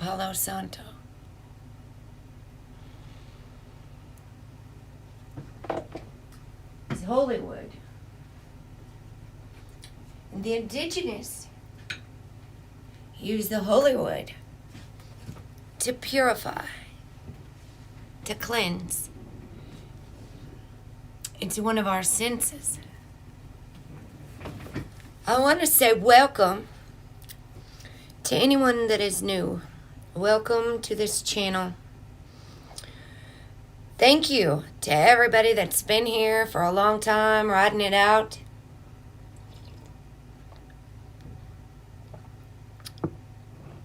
Palo Santo. It's Hollywood. And the indigenous use the Hollywood to purify, to cleanse. It's one of our senses. I want to say welcome to anyone that is new. Welcome to this channel. Thank you to everybody that's been here for a long time, riding it out.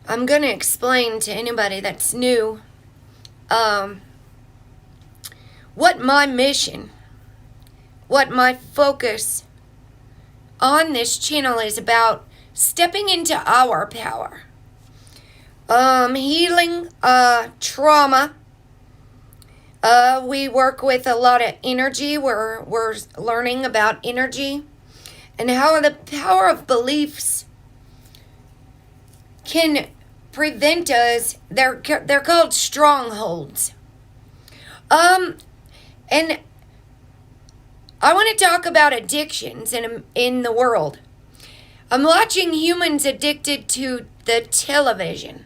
I'm going to explain to anybody that's new what my mission, what my focus on this channel is about. Stepping into our power. Healing trauma. We work with a lot of energy. We're learning about energy and how the power of beliefs can prevent us. They're called strongholds. And I want to talk about addictions in the world. I'm watching humans addicted to the television.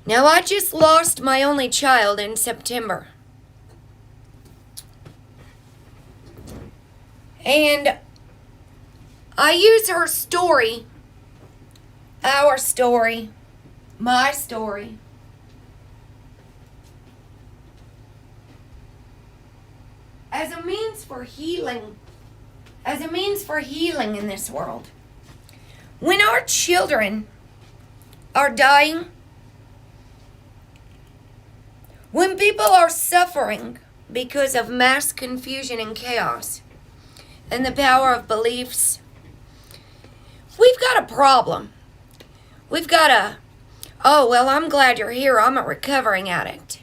Now, I just lost my only child in September. And I use her story, our story, my story, as a means for healing. As a means for healing in this world. When our children are dying, when people are suffering because of mass confusion and chaos and the power of beliefs, we've got a problem. We've got oh, well, I'm glad you're here. I'm a recovering addict.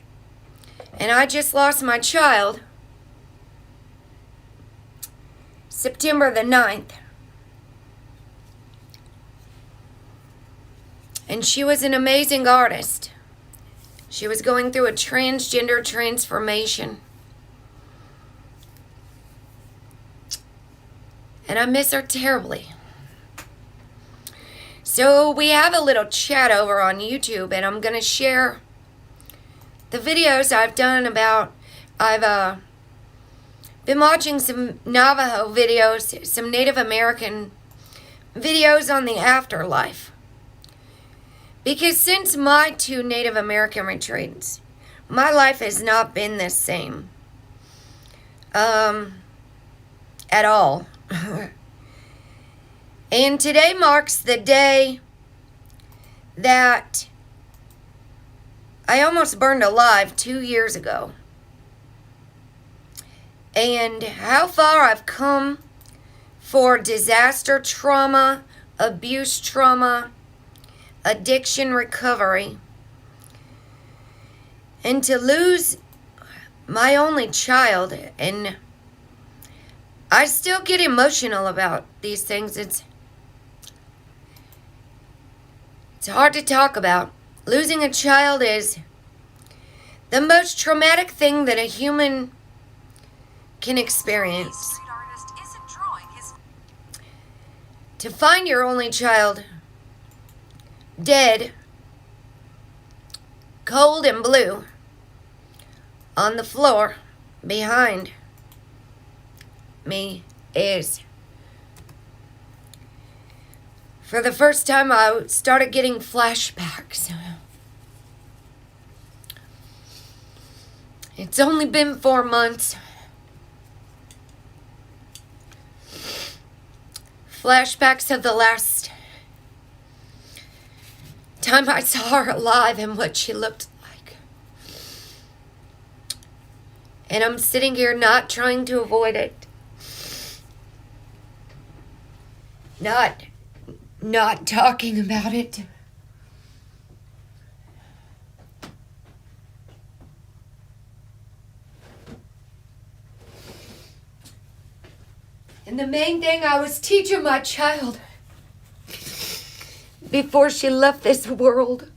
And I just lost my child September the 9th. And she was an amazing artist. She was going through a transgender transformation. And I miss her terribly. So we have a little chat over on YouTube, and I'm going to share the videos I've done about, I've been watching some Navajo videos, some Native American videos on the afterlife. Because since my 2 Native American retreats, my life has not been the same. At all. And today marks the day that I almost burned alive 2 years ago. And how far I've come for disaster trauma, abuse trauma, addiction recovery. And to lose my only child, and I still get emotional about these things. It's hard to talk about. Losing a child is the most traumatic thing that a human can experience. To find your only child dead, cold and blue, on the floor behind me is, for the first time, I started getting flashbacks. It's only been 4 months. Flashbacks of the last time I saw her alive and what she looked like. And I'm sitting here not trying to avoid it. Not talking about it. And the main thing I was teaching my child before she left this world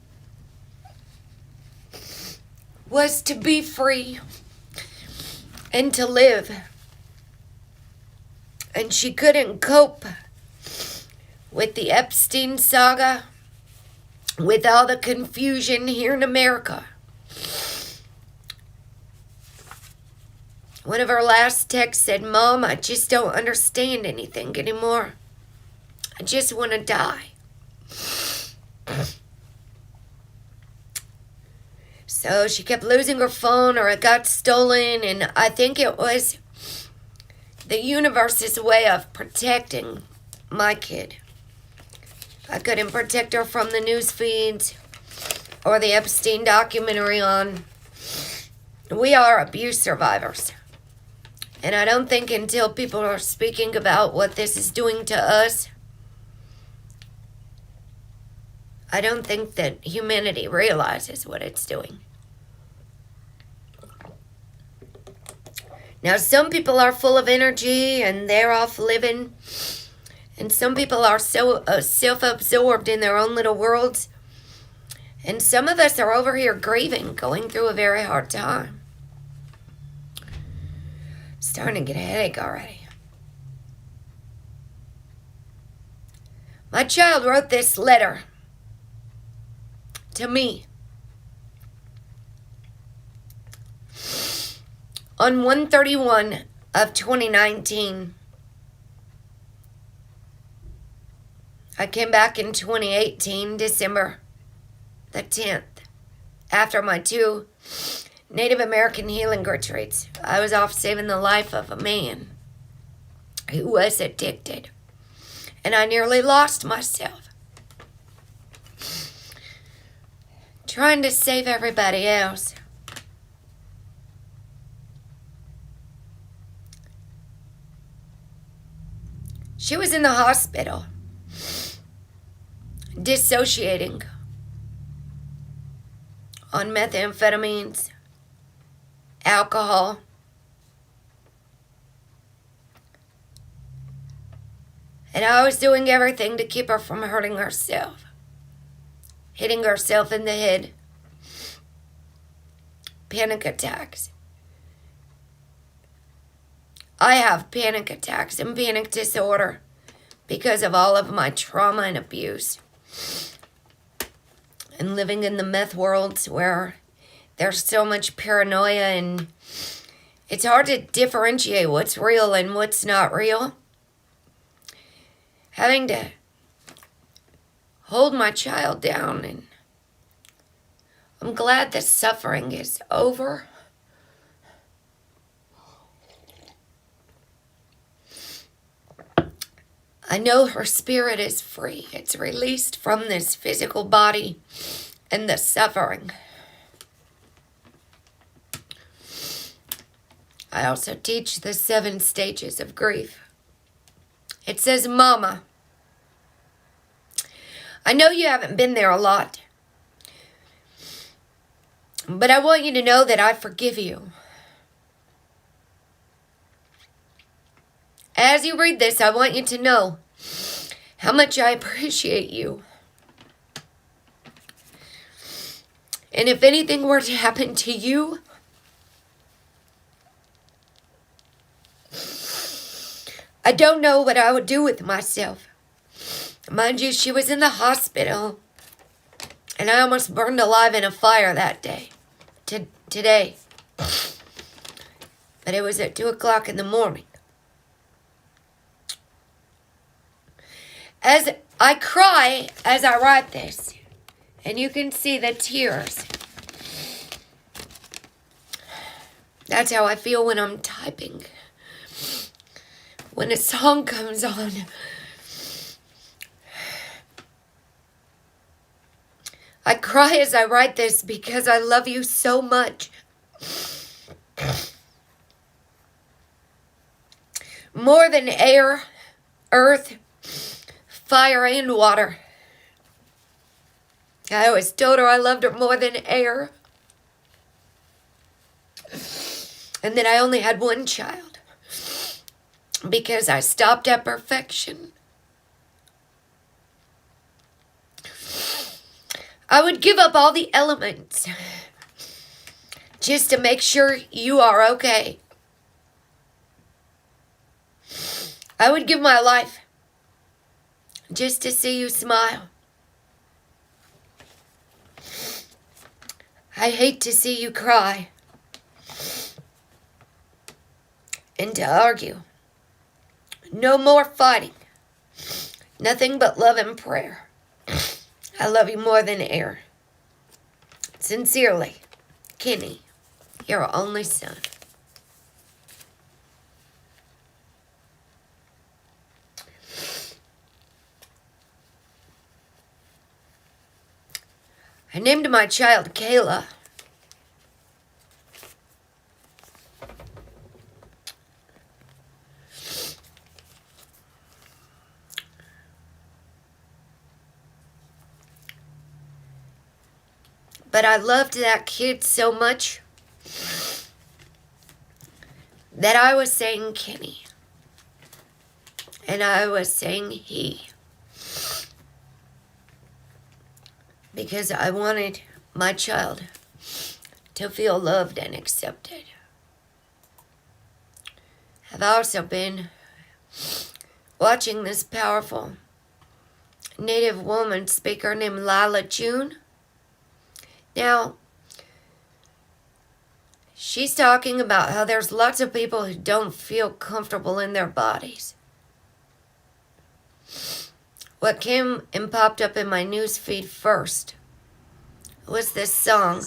was to be free and to live. And she couldn't cope with the Epstein saga, with all the confusion here in America. One of her last texts said, "Mom, I just don't understand anything anymore. I just want to die." So she kept losing her phone, or it got stolen, and I think it was the universe's way of protecting my kid. I couldn't protect her from the news feeds or the Epstein documentary on. We are abuse survivors. And I don't think until people are speaking about what this is doing to us, I don't think that humanity realizes what it's doing. Now, some people are full of energy and they're off living. And some people are so self-absorbed in their own little worlds. And some of us are over here grieving, going through a very hard time. Starting to get a headache already. My child wrote this letter to me on 1/31 of 2019. I came back in 2018, December the 10th, after my 2 Native American healing retreats. I was off saving the life of a man who was addicted, and I nearly lost myself trying to save everybody else. She was in the hospital, dissociating on methamphetamines, alcohol, and I was doing everything to keep her from hurting herself, hitting herself in the head, panic attacks. I have panic attacks and panic disorder because of all of my trauma and abuse. And living in the meth worlds where there's so much paranoia and it's hard to differentiate what's real and what's not real. Having to hold my child down, and I'm glad the suffering is over. I know her spirit is free. It's released from this physical body and the suffering. I also teach the 7 stages of grief. It says, "Mama, I know you haven't been there a lot, but I want you to know that I forgive you. As you read this, I want you to know how much I appreciate you. And if anything were to happen to you, I don't know what I would do with myself." Mind you, she was in the hospital, and I almost burned alive in a fire that day, today. But it was at 2 o'clock in the morning. As I cry as I write this, and you can see the tears. That's how I feel when I'm typing. When a song comes on, I cry as I write this because I love you so much. More than air, earth, fire, and water. I always told her I loved her more than air. And that I only had 1 child because I stopped at perfection. I would give up all the elements just to make sure you are okay. I would give my life just to see you smile. I hate to see you cry and to argue. No more fighting. Nothing but love and prayer. I love you more than air. Sincerely, Kenny, your only son. I named my child Kayla. But I loved that kid so much that I was saying Kenny. And I was saying he. Because I wanted my child to feel loved and accepted. I've also been watching this powerful Native woman speaker named Lila June. Now, she's talking about how there's lots of people who don't feel comfortable in their bodies. What came and popped up in my news feed first was this song,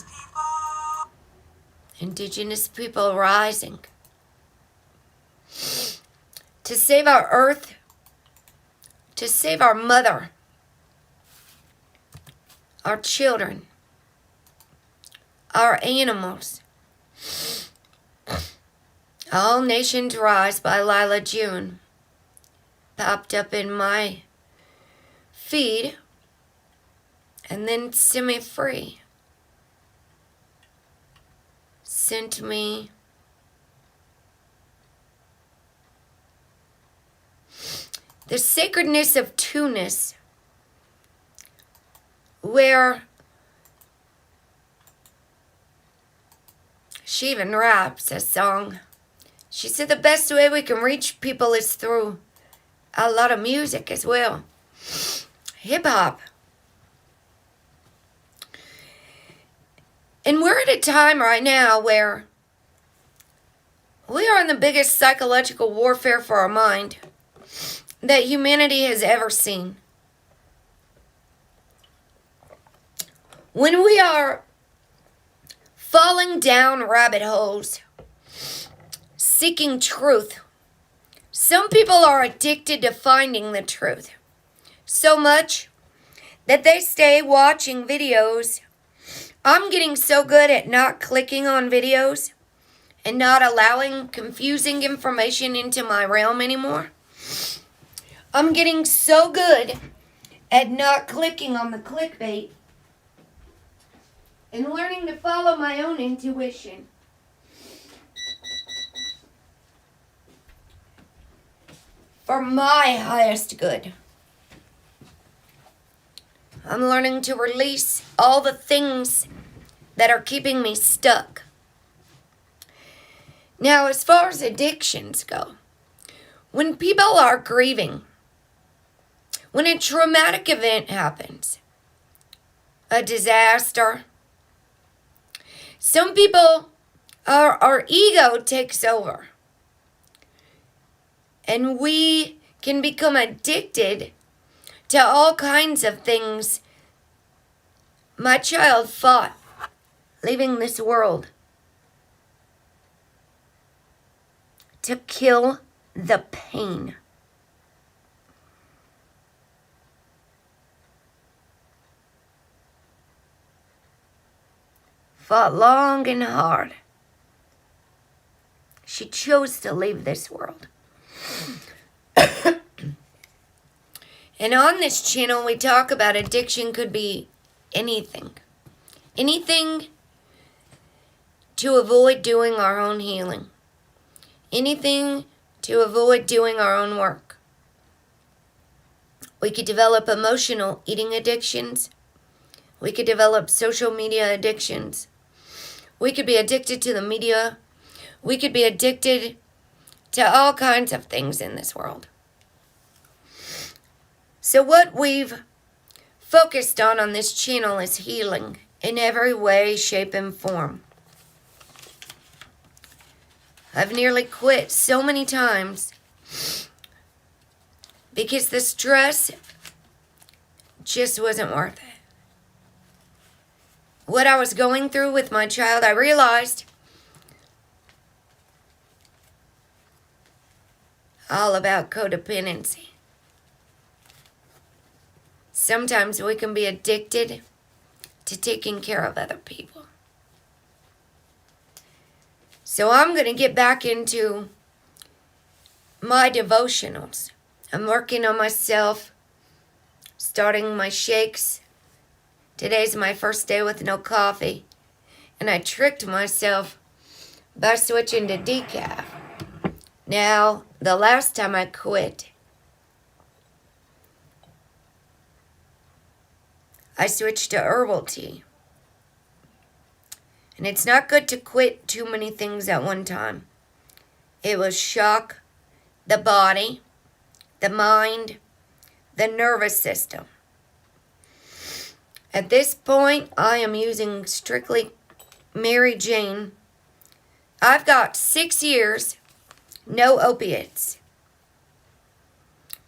Indigenous People Rising. To save our earth, to save our mother, our children, our animals. All Nations Rise by Lila June popped up in my feed and then Semi-Free sent me the sacredness of two-ness, where she even raps a song. She said the best way we can reach people is through a lot of music as well. Hip-hop. And we're at a time right now where we are in the biggest psychological warfare for our mind that humanity has ever seen. When we are falling down rabbit holes, seeking truth, some people are addicted to finding the truth so much that they stay watching videos. I'm getting so good at not clicking on videos and not allowing confusing information into my realm anymore. I'm getting so good at not clicking on the clickbait and learning to follow my own intuition. For my highest good. I'm learning to release all the things that are keeping me stuck. Now, as far as addictions go, when people are grieving, when a traumatic event happens, a disaster, some people, our ego takes over. And we can become addicted to all kinds of things. My child fought leaving this world to kill the pain. Fought long and hard. She chose to leave this world. And on this channel, we talk about addiction could be anything. Anything to avoid doing our own healing. Anything to avoid doing our own work. We could develop emotional eating addictions. We could develop social media addictions. We could be addicted to the media. We could be addicted to all kinds of things in this world. So what we've focused on this channel is healing in every way, shape, and form. I've nearly quit so many times because the stress just wasn't worth it. What I was going through with my child, I realized all about codependency. Sometimes we can be addicted to taking care of other people. So I'm going to get back into my devotionals. I'm working on myself, starting my shakes. Today's my first day with no coffee, and I tricked myself by switching to decaf. Now, the last time I quit, I switched to herbal tea. And it's not good to quit too many things at one time. It will shock the body, the mind, the nervous system. At this point, I am using strictly Mary Jane. I've got 6 years, no opiates.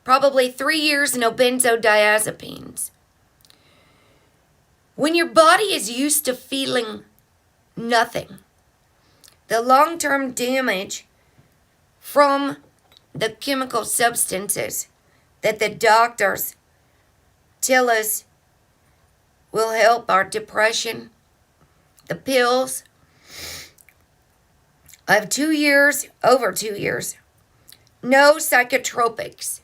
Probably 3 years, no benzodiazepines. When your body is used to feeling nothing, the long-term damage from the chemical substances that the doctors tell us will help our depression, the pills. I have 2 years, over 2 years, no psychotropics.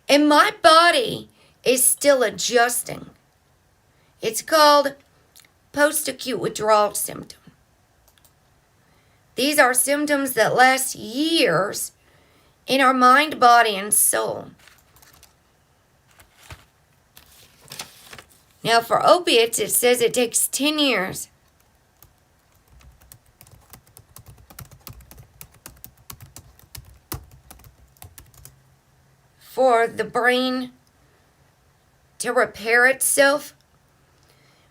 And my body is still adjusting. It's called post-acute withdrawal symptom. These are symptoms that last years in our mind, body, and soul. Now, for opiates, it says it takes 10 years. For the brain to repair itself.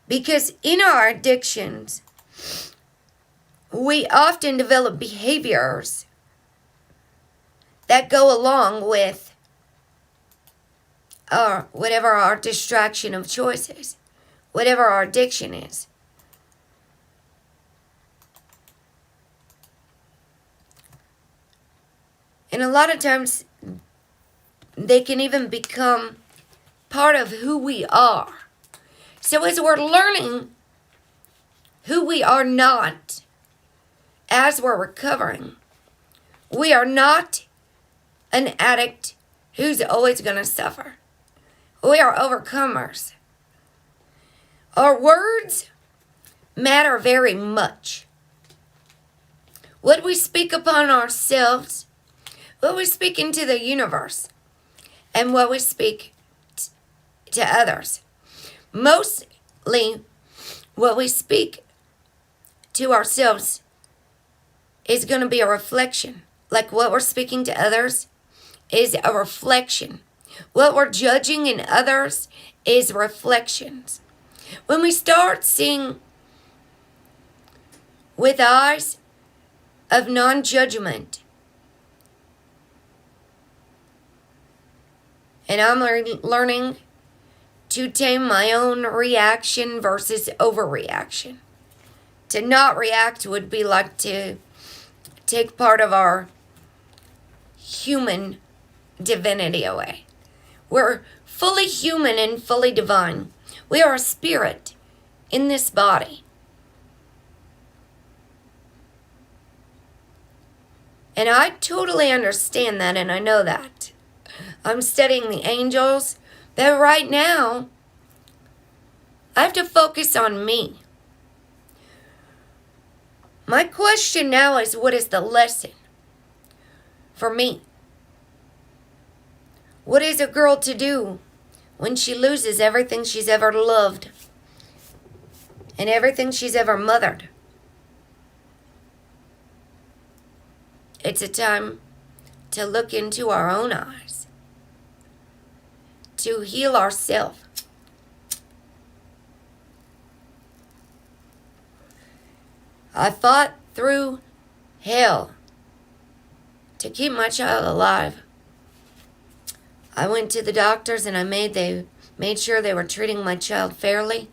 Because in our addictions, we often develop behaviors that go along with whatever our distraction of choice is, whatever our addiction is. And a lot of times, they can even become part of who we are. So as we're learning who we are not, as we're recovering, we are not an addict who's always going to suffer. We are overcomers. Our words matter very much. What we speak upon ourselves, what we speak into the universe, and what we speak to others. Mostly, what we speak to ourselves is going to be a reflection. Like what we're speaking to others is a reflection. What we're judging in others is reflections. When we start seeing with eyes of non-judgment, and I'm learning to tame my own reaction versus overreaction. To not react would be like to take part of our human divinity away. We're fully human and fully divine. We are a spirit in this body. And I totally understand that, and I know that. I'm studying the angels. But right now, I have to focus on me. My question now is, what is the lesson for me? What is a girl to do when she loses everything she's ever loved? and everything she's ever mothered. It's a time to look into our own eyes, to heal ourselves. I fought through hell to keep my child alive. I went to the doctors and they made sure they were treating my child fairly.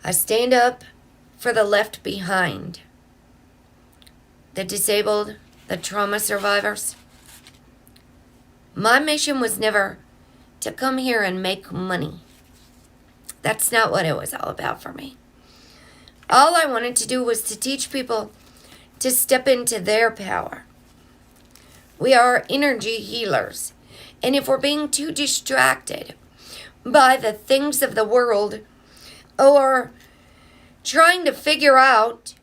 I stand up for the left behind, the disabled, the trauma survivors. My mission was never to come here and make money. That's not what it was all about for me. All I wanted to do was to teach people to step into their power. We are energy healers. And if we're being too distracted by the things of the world or trying to figure out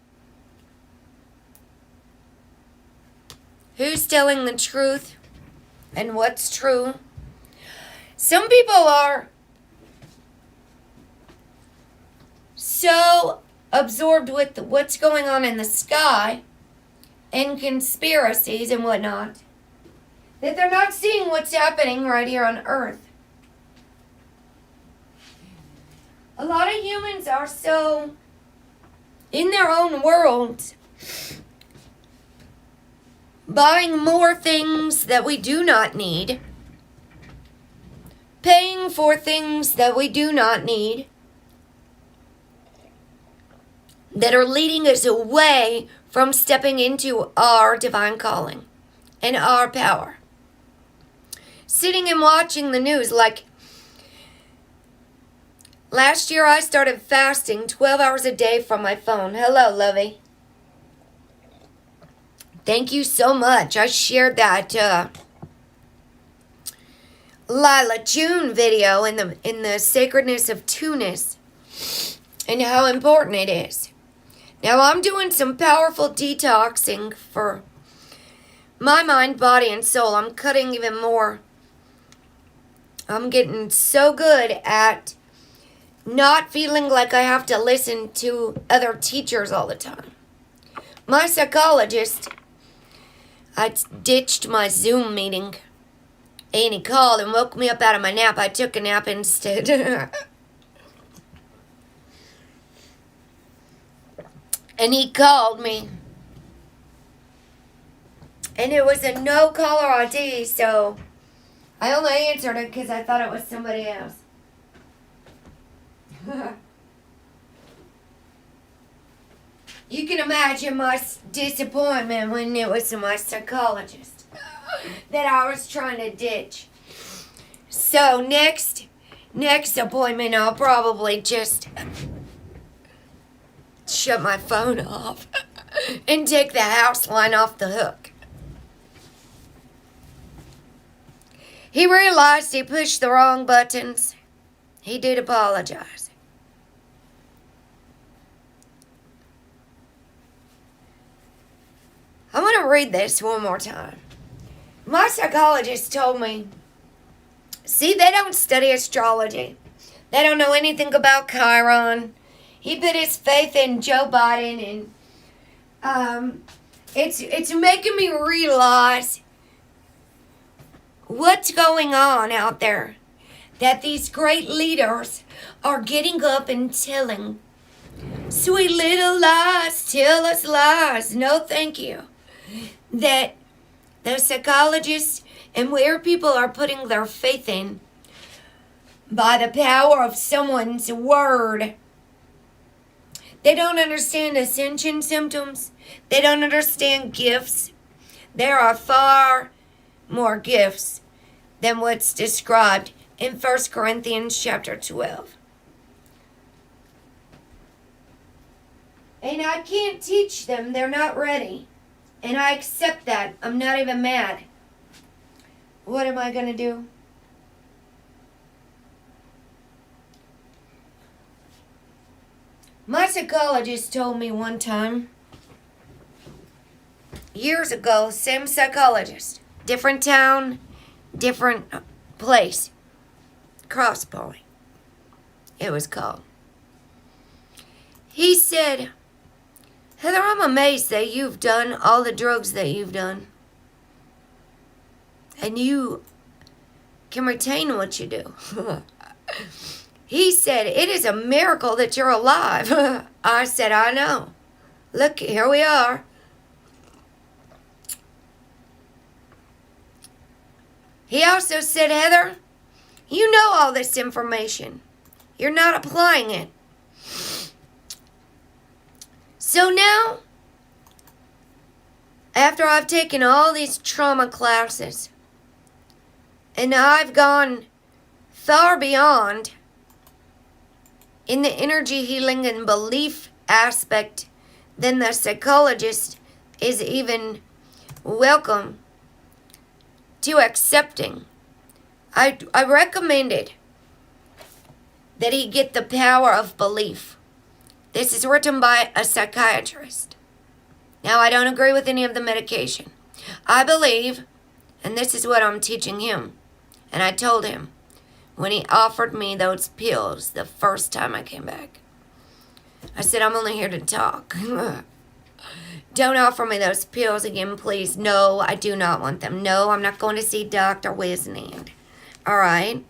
who's telling the truth and what's true, some people are so absorbed with what's going on in the sky and conspiracies and whatnot that they're not seeing what's happening right here on Earth. A lot of humans are so in their own world, buying more things that we do not need, paying for things that we do not need, that are leading us away from stepping into our divine calling and our power. Sitting and watching the news, like last year I started fasting 12 hours a day from my phone. Hello, Lovey. Thank you so much. I shared that Lila June video in the sacredness of two-ness and how important it is. Now I'm doing some powerful detoxing for my mind, body, and soul. I'm cutting even more. I'm getting so good at not feeling like I have to listen to other teachers all the time. My psychologist, I ditched my Zoom meeting, and he called and woke me up out of my nap. I took a nap instead. And he called me. And it was a no caller ID, so I only answered it because I thought it was somebody else. You can imagine my disappointment when it was my psychologist that I was trying to ditch. So next appointment, I'll probably just shut my phone off and take the house line off the hook. He realized he pushed the wrong buttons. He did apologize. I want to read this one more time. My psychologist told me, see, they don't study astrology. They don't know anything about Chiron. He put his faith in Joe Biden, and it's making me realize what's going on out there. That these great leaders are getting up and telling sweet little lies, tell us lies. No, thank you. That the psychologists and where people are putting their faith in by the power of someone's word. They don't understand ascension symptoms. They don't understand gifts. There are far more gifts than what's described in 1 Corinthians chapter 12. And I can't teach them. They're not ready. And I accept that. I'm not even mad. What am I going to do? My psychologist told me one time, years ago, same psychologist, different town, different place, cross point. it was called. He said, Heather, I'm amazed that you've done all the drugs that you've done. And you can retain what you do. He said, it is a miracle that you're alive. I said, I know. Look, here we are. He also said, Heather, you know all this information. You're not applying it. So now, after I've taken all these trauma classes, and I've gone far beyond in the energy healing and belief aspect than the psychologist is even welcome to accepting. I recommended that he get the power of belief. This is written by a psychiatrist. Now, I don't agree with any of the medication. I believe, and this is what I'm teaching him, and I told him when he offered me those pills the first time I came back. I said, I'm only here to talk. Don't offer me those pills again, please. No, I do not want them. No, I'm not going to see Dr. Wisnand. All right?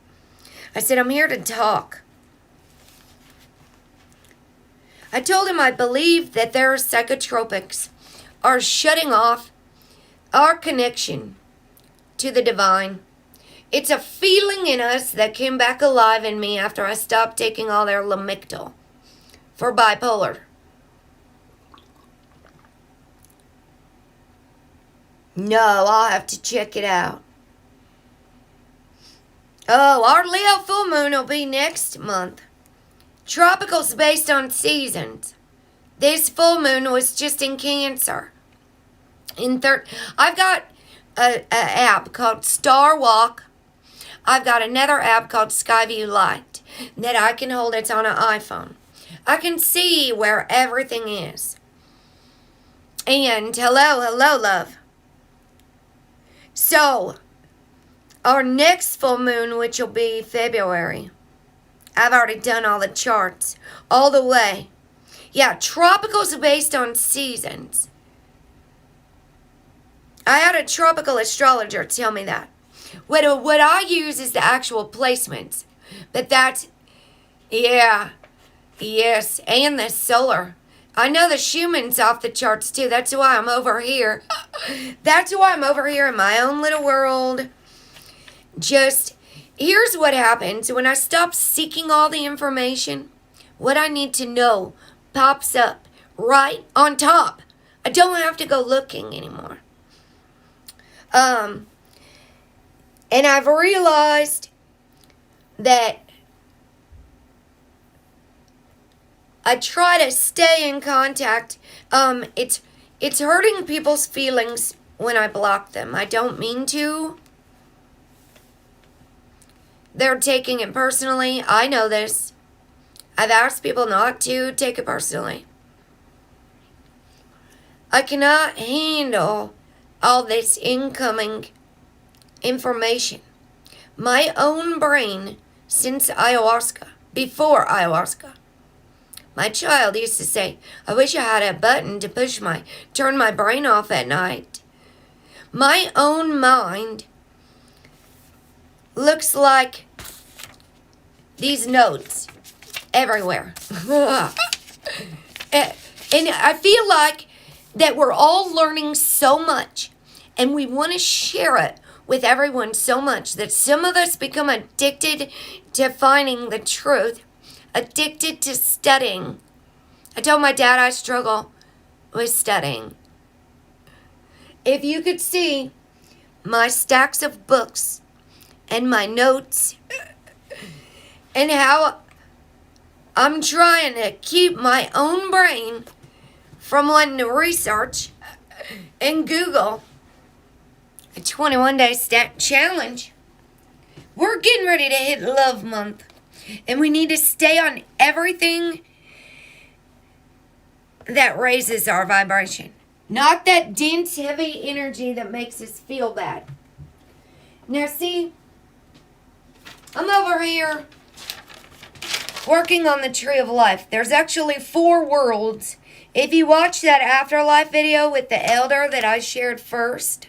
I said, I'm here to talk. I told him I believe that their psychotropics are shutting off our connection to the divine. It's a feeling in us that came back alive in me after I stopped taking all their Lamictal for bipolar. No, I'll have to check it out. Oh, our Leo full moon will be next month. Tropical's based on seasons. This full moon was just in Cancer. I've got an app called Star Walk. I've got another app called Skyview Light that I can hold. It's on an iPhone. I can see where everything is. And hello, love. So, our next full moon, which will be February, I've already done all the charts, all the way. Yeah, tropicals are based on seasons. I had a tropical astrologer tell me that. What I use is the actual placements. But that's, yeah, yes, and the solar. I know the HUE-MAN's off the charts too. That's why I'm over here. That's why I'm over here in my own little world. Just, here's what happens when I stop seeking all the information. What I need to know pops up right on top. I don't have to go looking anymore. And I've realized that I try to stay in contact. It's hurting people's feelings when I block them. I don't mean to. They're taking it personally. I know this. I've asked people not to take it personally. I cannot handle all this incoming information. My own brain, since ayahuasca, before ayahuasca, my child used to say, I wish I had a button to turn my brain off at night. My own mind looks like these notes everywhere. And I feel like that we're all learning so much, and we want to share it with everyone so much that some of us become addicted to finding the truth, addicted to studying. I told my dad I struggle with studying. If you could see my stacks of books and my notes and how I'm trying to keep my own brain from wanting to research and Google a 21-day challenge. We're getting ready to hit Love Month, and we need to stay on everything that raises our vibration. Not that dense, heavy energy that makes us feel bad. Now see, I'm over here working on the tree of life. There's actually 4 worlds. If you watch that afterlife video with the elder that I shared first,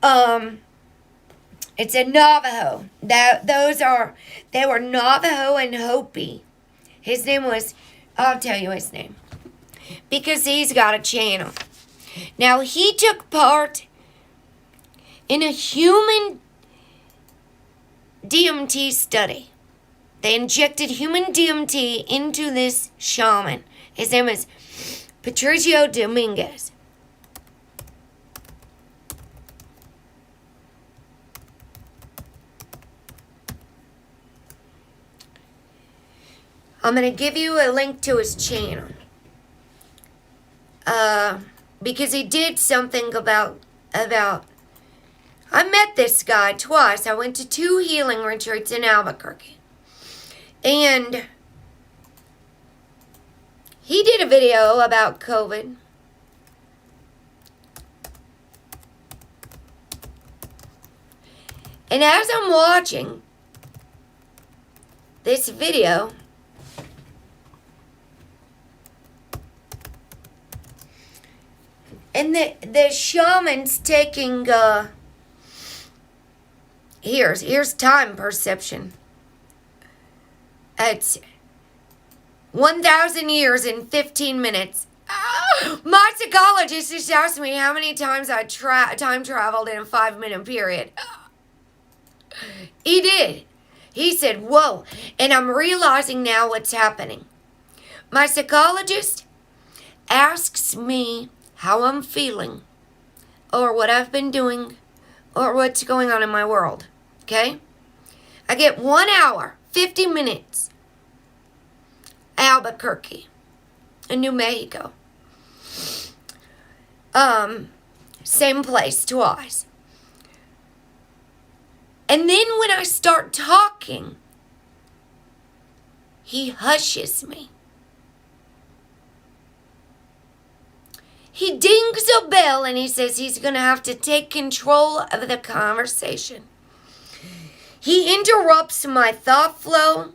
it's a Navajo. They were Navajo and Hopi. His name was, I'll tell you his name, because he's got a channel. Now, he took part in a human DMT study. They injected human DMT into this shaman. His name is Patricio Dominguez. I'm going to give you a link to his channel. Because he did something about I met this guy twice. I went to 2 healing retreats in Albuquerque. And he did a video about COVID. And as I'm watching this video, and the shaman's taking, here's time perception. It's 1,000 years in 15 minutes. My psychologist just asked me how many times I time traveled in a 5-minute period. He did. He said, whoa. And I'm realizing now what's happening. My psychologist asks me how I'm feeling, or what I've been doing, or what's going on in my world. Okay? I get 1 hour, 50 minutes. Albuquerque, in New Mexico. Same place twice. And then when I start talking, he hushes me. He dings a bell and he says he's going to have to take control of the conversation. He interrupts my thought flow,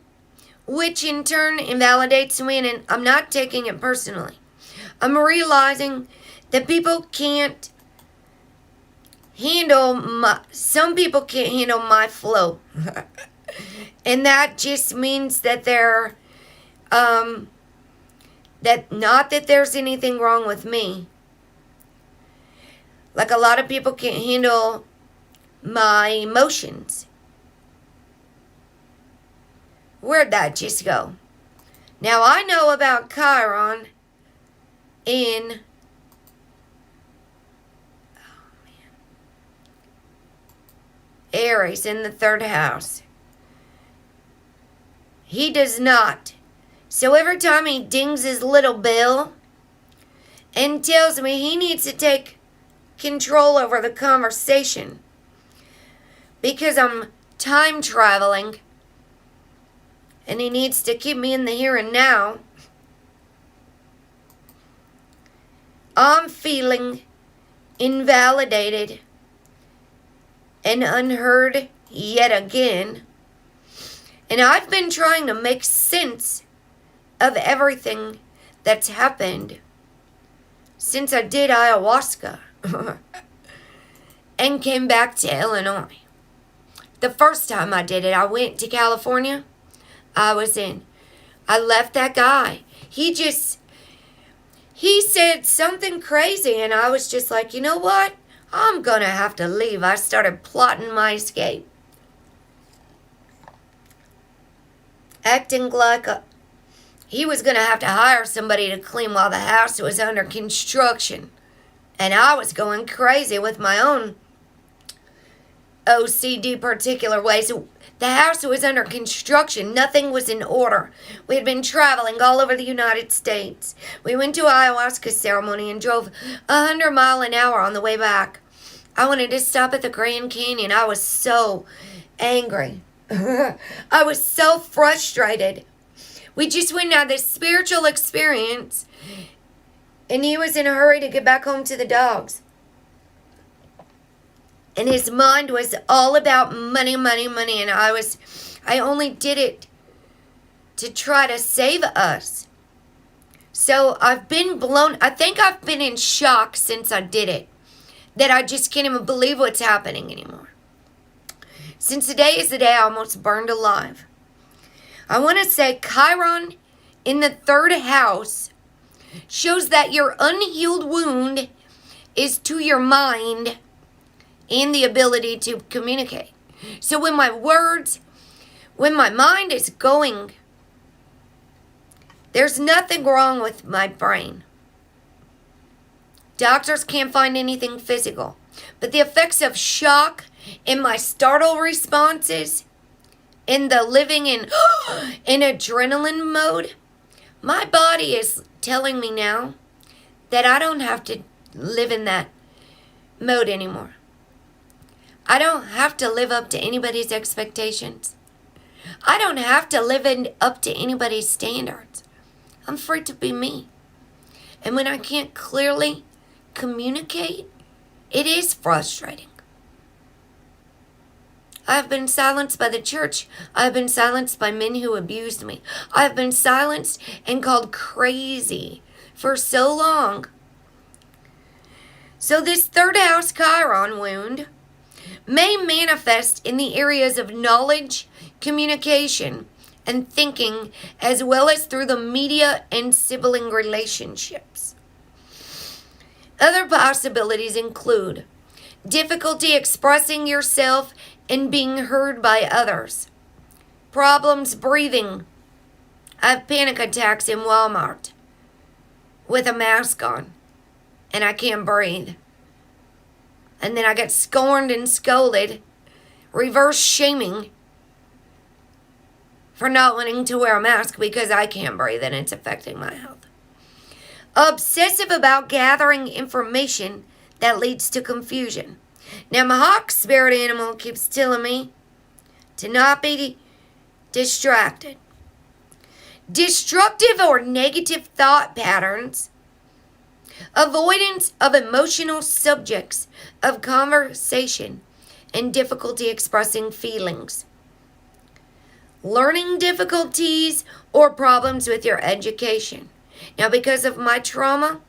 which in turn invalidates me, and I'm not taking it personally. I'm realizing that people can't handle some people can't handle my flow. And that just means that they're, that not that there's anything wrong with me. Like a lot of people can't handle my emotions. Where'd that just go? Now I know about Chiron in Aries in the 3rd house. He does not. So every time he dings his little bell and tells me he needs to take control over the conversation because I'm time traveling and he needs to keep me in the here and now, I'm feeling invalidated and unheard yet again. And I've been trying to make sense of everything that's happened since I did ayahuasca and came back to Illinois. The first time I did it, I went to California. I left that guy. He said something crazy, and I was just like, you know what? I'm going to have to leave. I started plotting my escape. Acting like he was going to have to hire somebody to clean while the house was under construction. And I was going crazy with my own OCD particular ways. The house was under construction. Nothing was in order. We had been traveling all over the United States. We went to ayahuasca ceremony and drove 100 miles an hour on the way back. I wanted to stop at the Grand Canyon. I was so angry. I was so frustrated. We just went and had this spiritual experience, and he was in a hurry to get back home to the dogs. And his mind was all about money, money, money. And I only did it to try to save us. So I think I've been in shock since I did it, that I just can't even believe what's happening anymore. Since today is the day I almost burned alive. I want to say Chiron in the 3rd house shows that your unhealed wound is to your mind and the ability to communicate. So when my mind is going, there's nothing wrong with my brain. Doctors can't find anything physical. But the effects of shock and my startle responses and the living in adrenaline mode, my body is telling me now that I don't have to live in that mode anymore. I don't have to live up to anybody's expectations. I don't have to live up to anybody's standards. I'm free to be me. And when I can't clearly communicate, it is frustrating. I have been silenced by the church. I have been silenced by men who abused me. I have been silenced and called crazy for so long. So this 3rd house Chiron wound may manifest in the areas of knowledge, communication, and thinking, as well as through the media and sibling relationships. Other possibilities include difficulty expressing yourself and being heard by others, problems breathing. I have panic attacks in Walmart with a mask on, and I can't breathe. And then I get scorned and scolded, reverse shaming for not wanting to wear a mask because I can't breathe and it's affecting my health. Obsessive about gathering information that leads to confusion. Now my hawk spirit animal keeps telling me to not be distracted. Destructive or negative thought patterns. Avoidance of emotional subjects of conversation and difficulty expressing feelings. Learning difficulties or problems with your education. Now, because of my trauma,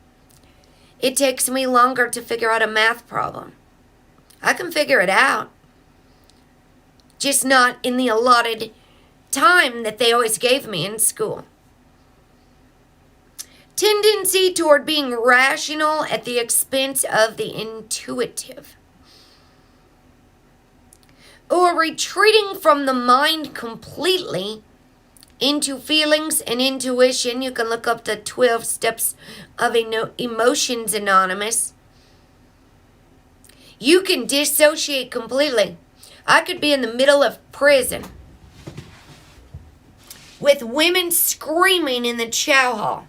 it takes me longer to figure out a math problem. I can figure it out, just not in the allotted time that they always gave me in school. Tendency toward being rational at the expense of the intuitive. Or retreating from the mind completely into feelings and intuition. You can look up the 12 Steps of Emotions Anonymous. You can dissociate completely. I could be in the middle of prison with women screaming in the chow hall.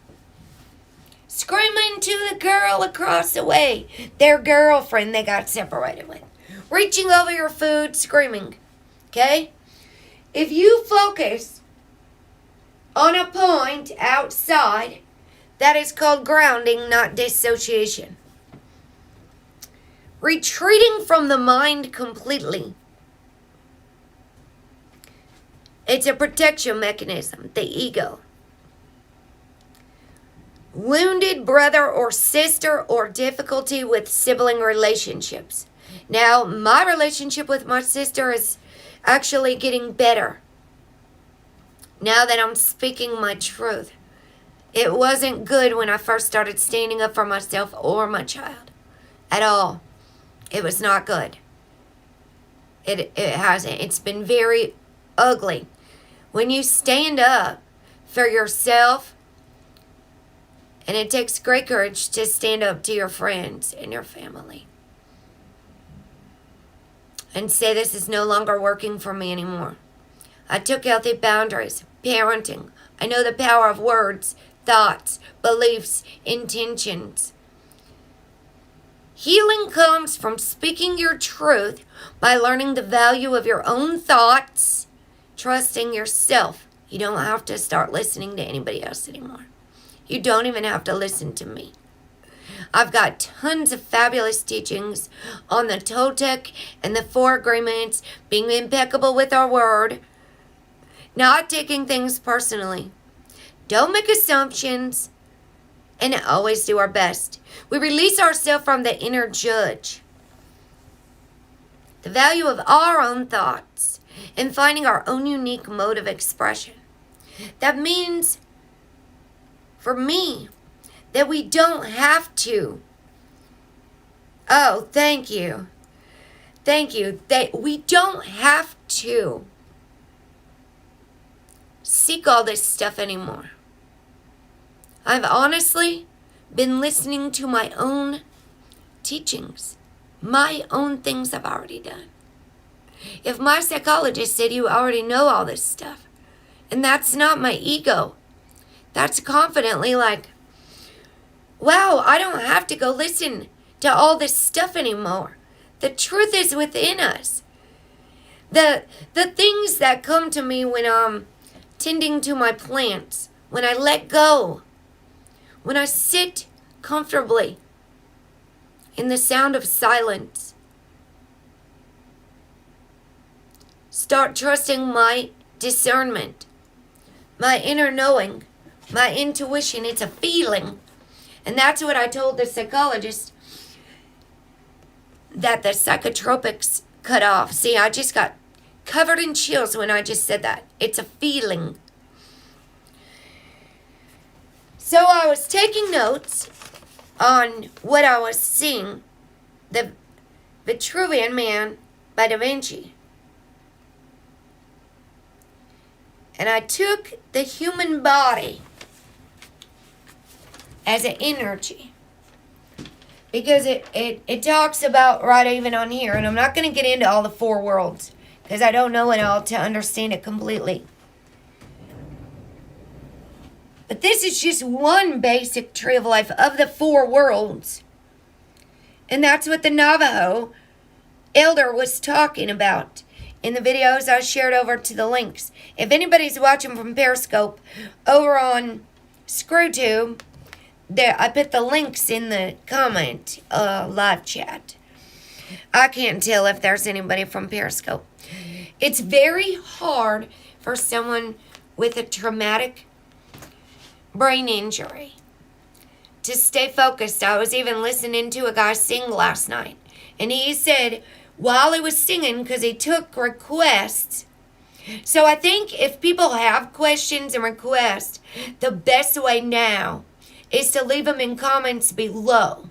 Screaming to the girl across the way, their girlfriend they got separated with. Reaching over your food, screaming. Okay? If you focus on a point outside, that is called grounding, not dissociation. Retreating from the mind completely. It's a protection mechanism, the ego. Wounded brother or sister or difficulty with sibling relationships. Now, my relationship with my sister is actually getting better now that I'm speaking my truth. It wasn't good when I first started standing up for myself or my child at all. It was not good. It hasn't. It's been very ugly. When you stand up for yourself, and it takes great courage to stand up to your friends and your family and say, this is no longer working for me anymore. I took healthy boundaries, parenting. I know the power of words, thoughts, beliefs, intentions. Healing comes from speaking your truth by learning the value of your own thoughts, trusting yourself. You don't have to start listening to anybody else anymore. You don't even have to listen to me. I've got tons of fabulous teachings on the Toltec and the 4 agreements, being impeccable with our word, not taking things personally. Don't make assumptions, and always do our best. We release ourselves from the inner judge. The value of our own thoughts and finding our own unique mode of expression. That means, for me, that we don't have to. Oh, thank you. Thank you. That we don't have to seek all this stuff anymore. I've honestly been listening to my own teachings, my own things I've already done. If my psychologist said you already know all this stuff, and that's not my ego, that's confidently like, wow, I don't have to go listen to all this stuff anymore. The truth is within us. The things that come to me when I'm tending to my plants, when I let go, when I sit comfortably in the sound of silence, start trusting my discernment, my inner knowing, my intuition. It's a feeling. And that's what I told the psychologist that the psychotropics cut off. See, I just got covered in chills when I just said that. It's a feeling. So I was taking notes on what I was seeing, the Vitruvian Man by Da Vinci. And I took the human body as an energy. Because it talks about, right even on here, and I'm not going to get into all the four worlds, because I don't know it all to understand it completely. But this is just one basic tree of life of the four worlds. And that's what the Navajo elder was talking about in the videos I shared over to the links. If anybody's watching from Periscope, over on ScrewTube, there I put the links in the comment live chat. I can't tell if there's anybody from Periscope. It's very hard for someone with a traumatic brain injury to stay focused. I was even listening to a guy sing last night, and he said while he was singing, because he took requests. So I think if people have questions and requests, the best way now is to leave them in comments below.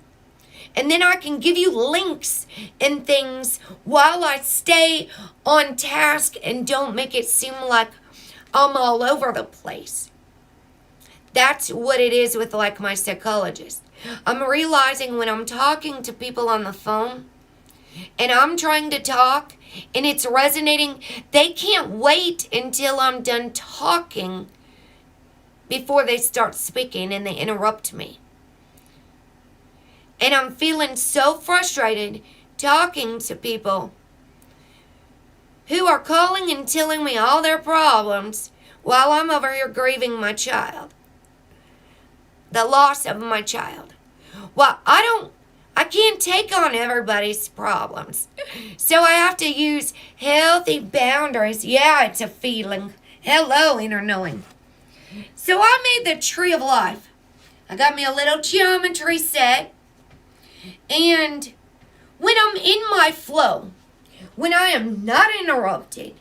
And then I can give you links and things while I stay on task and don't make it seem like I'm all over the place. That's what it is with like my psychologist. I'm realizing when I'm talking to people on the phone and I'm trying to talk and it's resonating, they can't wait until I'm done talking before they start speaking and they interrupt me. And I'm feeling so frustrated talking to people who are calling and telling me all their problems while I'm over here grieving my child. The loss of my child. Well, I can't take on everybody's problems. So I have to use healthy boundaries. Yeah, it's a feeling. Hello, inner knowing. So I made the tree of life. I got me a little geometry set. And when I'm in my flow, when I am not interrupted,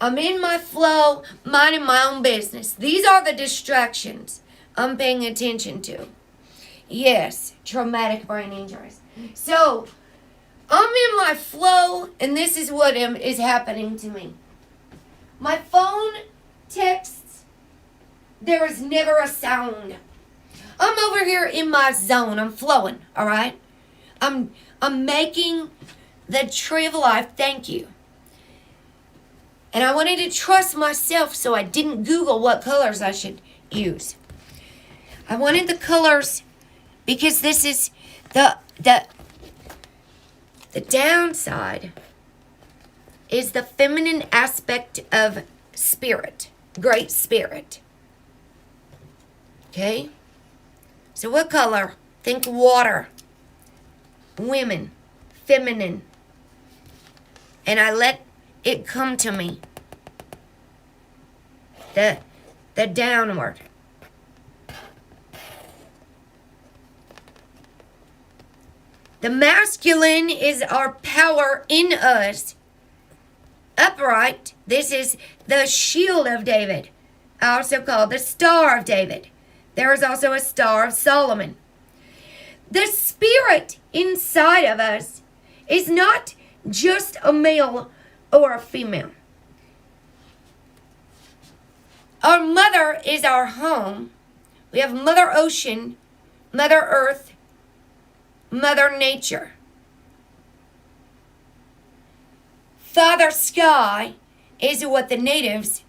I'm in my flow, minding my own business. These are the distractions I'm paying attention to. Yes, traumatic brain injuries. So, I'm in my flow, and this is what is happening to me. My phone texts, there is never a sound. I'm over here in my zone. I'm flowing, all right? I'm making the tree of life. Thank you. And I wanted to trust myself, so I didn't Google what colors I should use. I wanted the colors because this is the downside is the feminine aspect of spirit, great spirit. Okay? So what color? Think water. Women, feminine. And I let it come to me. the downward. The masculine is our power in us. Upright, this is the shield of David, also called the Star of David. There is also a Star of Solomon. The spirit inside of us is not just a male or a female. Our mother is our home. We have Mother Ocean, Mother Earth, Mother Nature. Father Sky is what the natives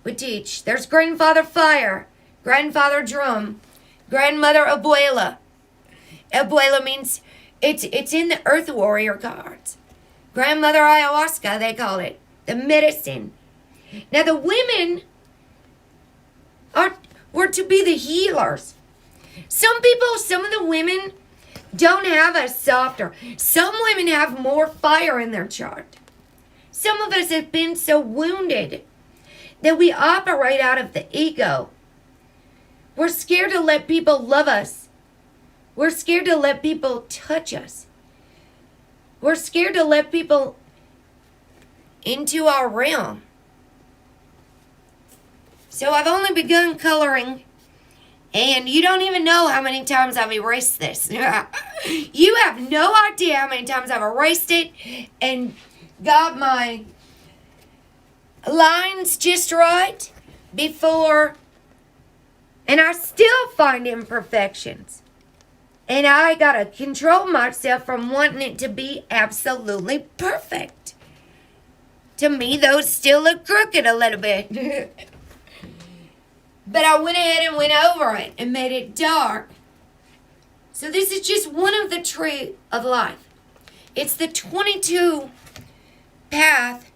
would teach. There's Grandfather Fire, Grandfather Drum, Grandmother Abuela. Abuela means it's in the Earth Warrior cards. Grandmother Ayahuasca, they call it. The medicine. Now the women were to be the healers. Some of the women don't have a softer. Some women have more fire in their chart. Some of us have been so wounded that we operate out of the ego. We're scared to let people love us. We're scared to let people touch us. We're scared to let people into our realm. So I've only begun coloring, and you don't even know how many times I've erased this. You have no idea how many times I've erased it and got my lines just right before, and I still find imperfections. And I gotta control myself from wanting it to be absolutely perfect. To me, those still look crooked a little bit. But I went ahead and went over it and made it dark. So this is just one of the tree of life. It's the 22 path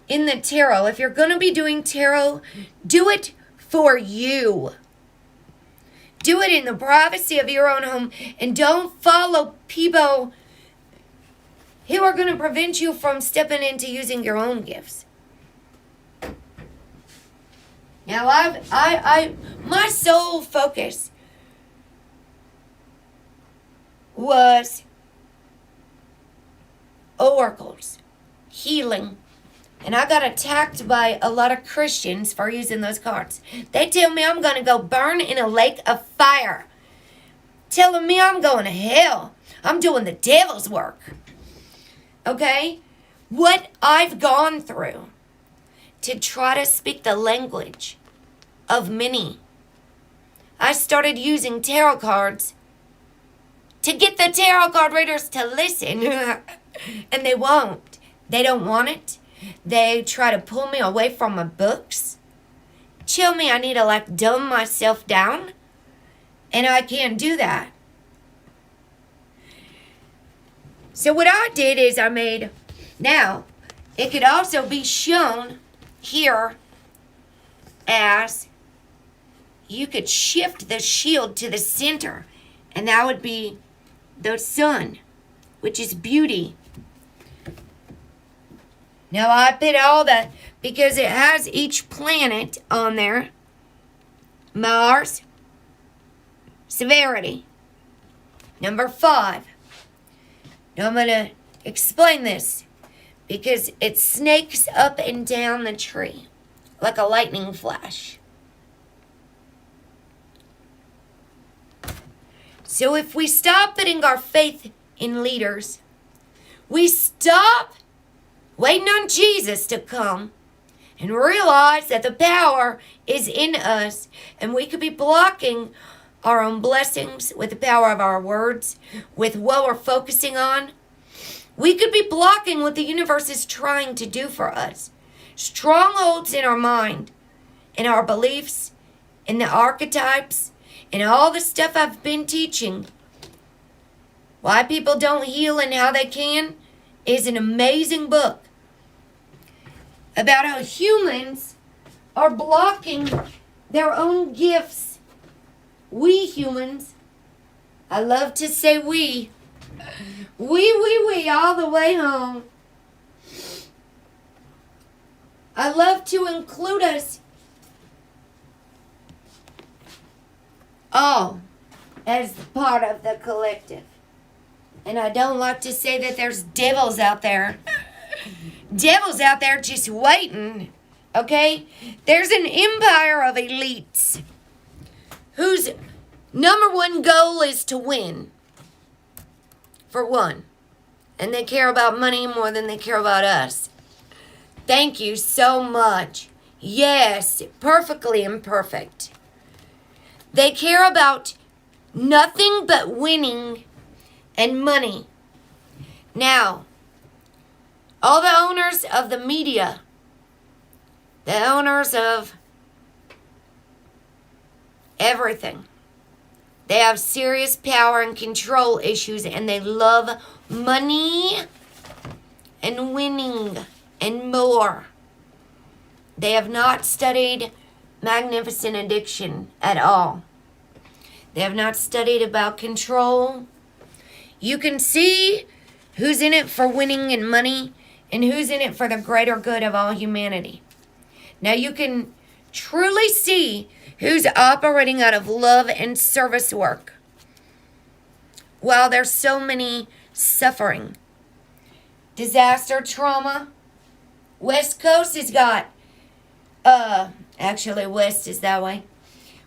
in the tarot. If you're going to be doing tarot, do it for you. Do it in the privacy of your own home, and don't follow people who are going to prevent you from stepping into using your own gifts. Now, my sole focus was oracles, healing. And I got attacked by a lot of Christians for using those cards. They tell me I'm going to go burn in a lake of fire. Telling me I'm going to hell. I'm doing the devil's work. Okay? What I've gone through to try to speak the language of many. I started using tarot cards to get the tarot card readers to listen. And they won't. They don't want it. They try to pull me away from my books. Tell me I need to dumb myself down. And I can't do that. So what I did is I made, now, it could also be shown here as you could shift the shield to the center. And that would be the sun, which is beauty. Now I put all that because it has each planet on there. Mars, severity, number 5. Now I'm going to explain this because it snakes up and down the tree like a lightning flash. So if we stop putting our faith in leaders, we stop waiting on Jesus to come and realize that the power is in us, and we could be blocking our own blessings with the power of our words, with what we're focusing on. We could be blocking what the universe is trying to do for us. Strongholds in our mind, in our beliefs, in the archetypes, and all the stuff I've been teaching. Why People Don't Heal and How They Can is an amazing book about how humans are blocking their own gifts. We humans, I love to say we all the way home. I love to include us all as part of the collective. And I don't like to say that there's devils out there. Devils out there just waiting, okay? There's an empire of elites whose number one goal is to win, for one. And they care about money more than they care about us. Thank you so much. Yes, perfectly imperfect. They care about nothing but winning and money. Now, all the owners of the media, the owners of everything, they have serious power and control issues, and they love money and winning and more. They have not studied magnificent addiction at all. They have not studied about control. You can see who's in it for winning and money and who's in it for the greater good of all humanity. Now you can truly see who's operating out of love and service work while there's so many suffering. Disaster, trauma. West Coast has got, actually West is that way.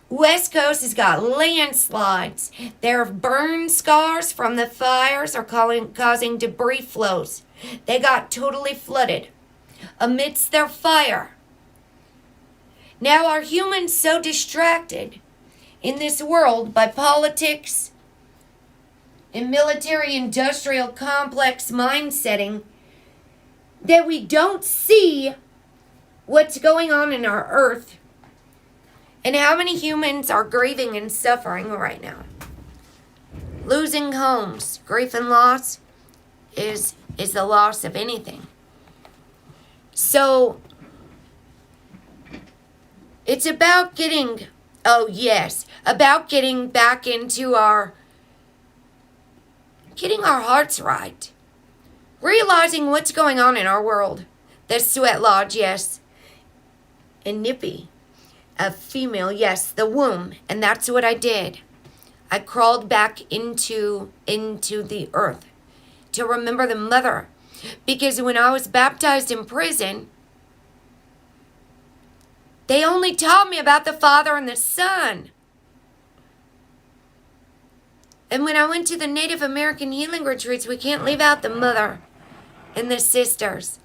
West Coast has got landslides. There are burn scars from the fires are causing debris flows. They got totally flooded amidst their fire. Now are humans so distracted in this world by politics and military-industrial complex mind-setting that we don't see what's going on in our earth and how many humans are grieving and suffering right now. Losing homes, grief and loss is the loss of anything. So it's about getting back into getting our hearts right. Realizing what's going on in our world. The sweat lodge, yes. And nippy. A female, yes. The womb. And that's what I did. I crawled back into the earth to remember the mother. Because when I was baptized in prison, they only taught me about the Father and the Son. And when I went to the Native American healing retreats, we can't leave out the mother and the sisters.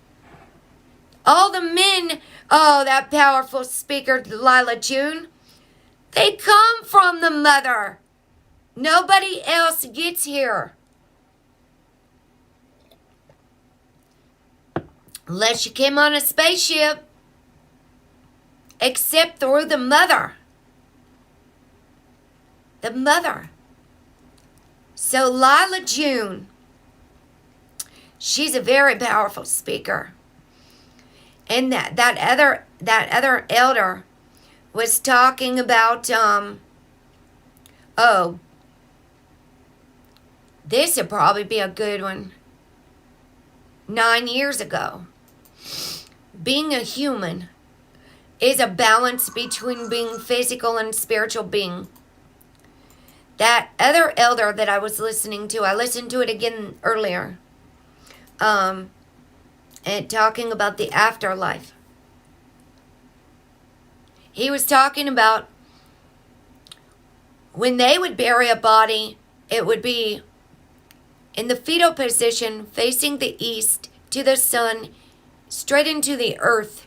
All the men, oh, that powerful speaker, Lila June, they come from the mother. Nobody else gets here. Unless you came on a spaceship. Except through the mother. The mother. So Lila June, she's a very powerful speaker. And that other elder was talking about this would probably be a good one. 9 years ago. Being a human is a balance between being physical and spiritual being. That other elder that I was listening to, I listened to it again earlier, and talking about the afterlife. He was talking about when they would bury a body, it would be in the fetal position, facing the east, to the sun, straight into the earth,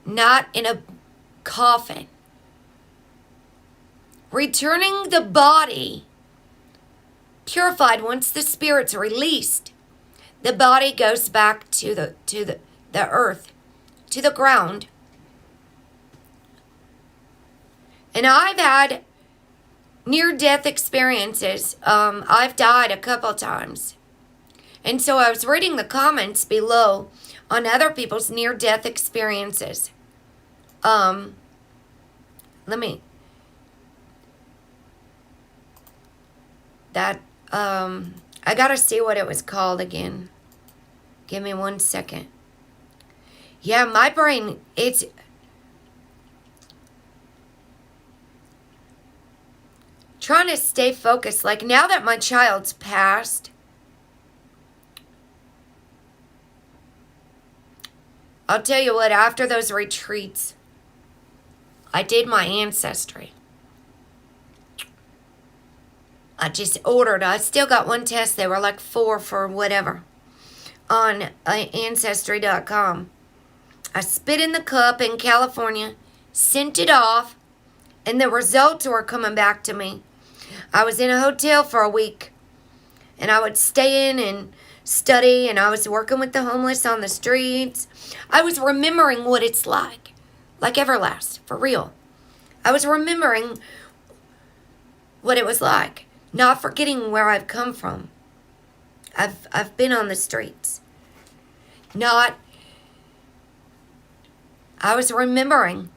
not in a coffin. Returning the body, purified once the spirit's released, the body goes back to the earth, to the ground. And I've had near-death experiences. I've died a couple times. And so I was reading the comments below on other people's near-death experiences. I gotta see what it was called again. Give me 1 second. Yeah, my brain, it's... trying to stay focused. Like, now that my child's passed, I'll tell you what, after those retreats, I did my ancestry. I just ordered. I still got one test. They were like 4 for whatever on Ancestry.com. I spit in the cup in California, sent it off, and the results were coming back to me. I was in a hotel for a week, and I would stay in and study, and I was working with the homeless on the streets. I was remembering what it's like Everlast, for real. I was remembering what it was like, not forgetting where I've come from. I've been on the streets. I was remembering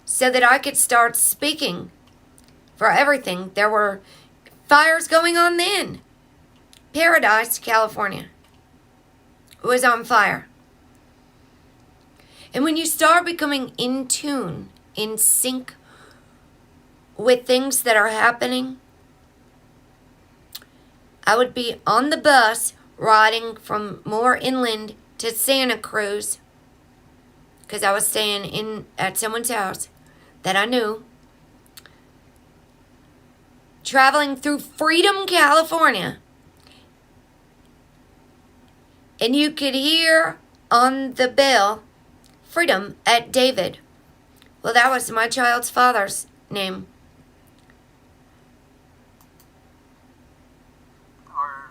so that I could start speaking for everything. There were fires going on then. Paradise, California was on fire. And when you start becoming in tune, in sync with things that are happening, I would be on the bus riding from more inland to Santa Cruz, because I was staying at someone's house that I knew, traveling through Freedom, California. And you could hear on the bell, Freedom at David. Well, that was my child's father's name.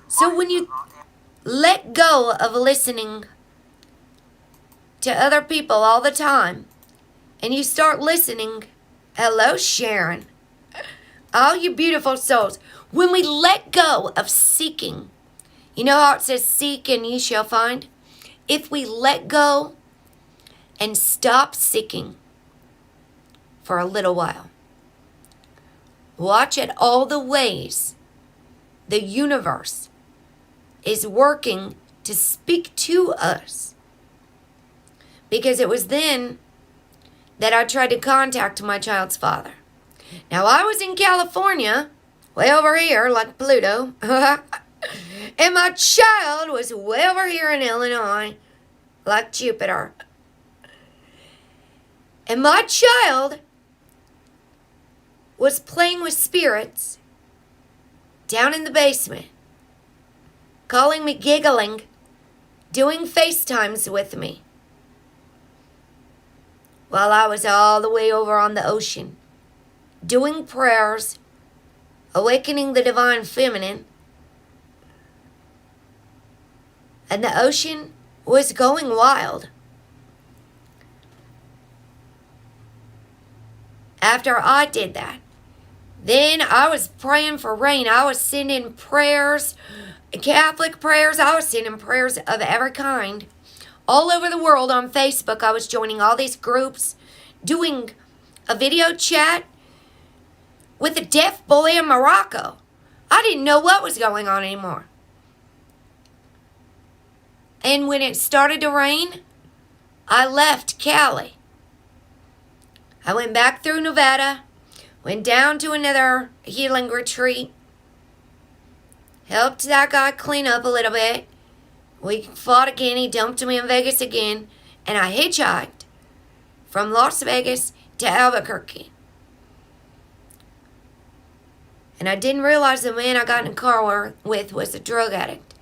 So when you let go of listening to other people all the time, and you start listening, hello, Sharon, all you beautiful souls, when we let go of seeking, you know how it says, seek and ye shall find? If we let go and stop seeking for a little while, watch at all the ways the universe is working to speak to us. Because it was then that I tried to contact my child's father. Now, I was in California, way over here, like Pluto, and my child was way over here in Illinois, like Jupiter. And my child was playing with spirits down in the basement, calling me, giggling, doing FaceTimes with me, while I was all the way over on the ocean, doing prayers, awakening the divine feminine. And the ocean was going wild. After I did that, then I was praying for rain. I was sending prayers, Catholic prayers. I was sending prayers of every kind. All over the world on Facebook, I was joining all these groups, doing a video chat with a deaf boy in Morocco. I didn't know what was going on anymore. And when it started to rain, I left Cali. I went back through Nevada, went down to another healing retreat, helped that guy clean up a little bit. We fought again. He dumped me in Vegas again. And I hitchhiked from Las Vegas to Albuquerque. And I didn't realize the man I got in a car with was a drug addict.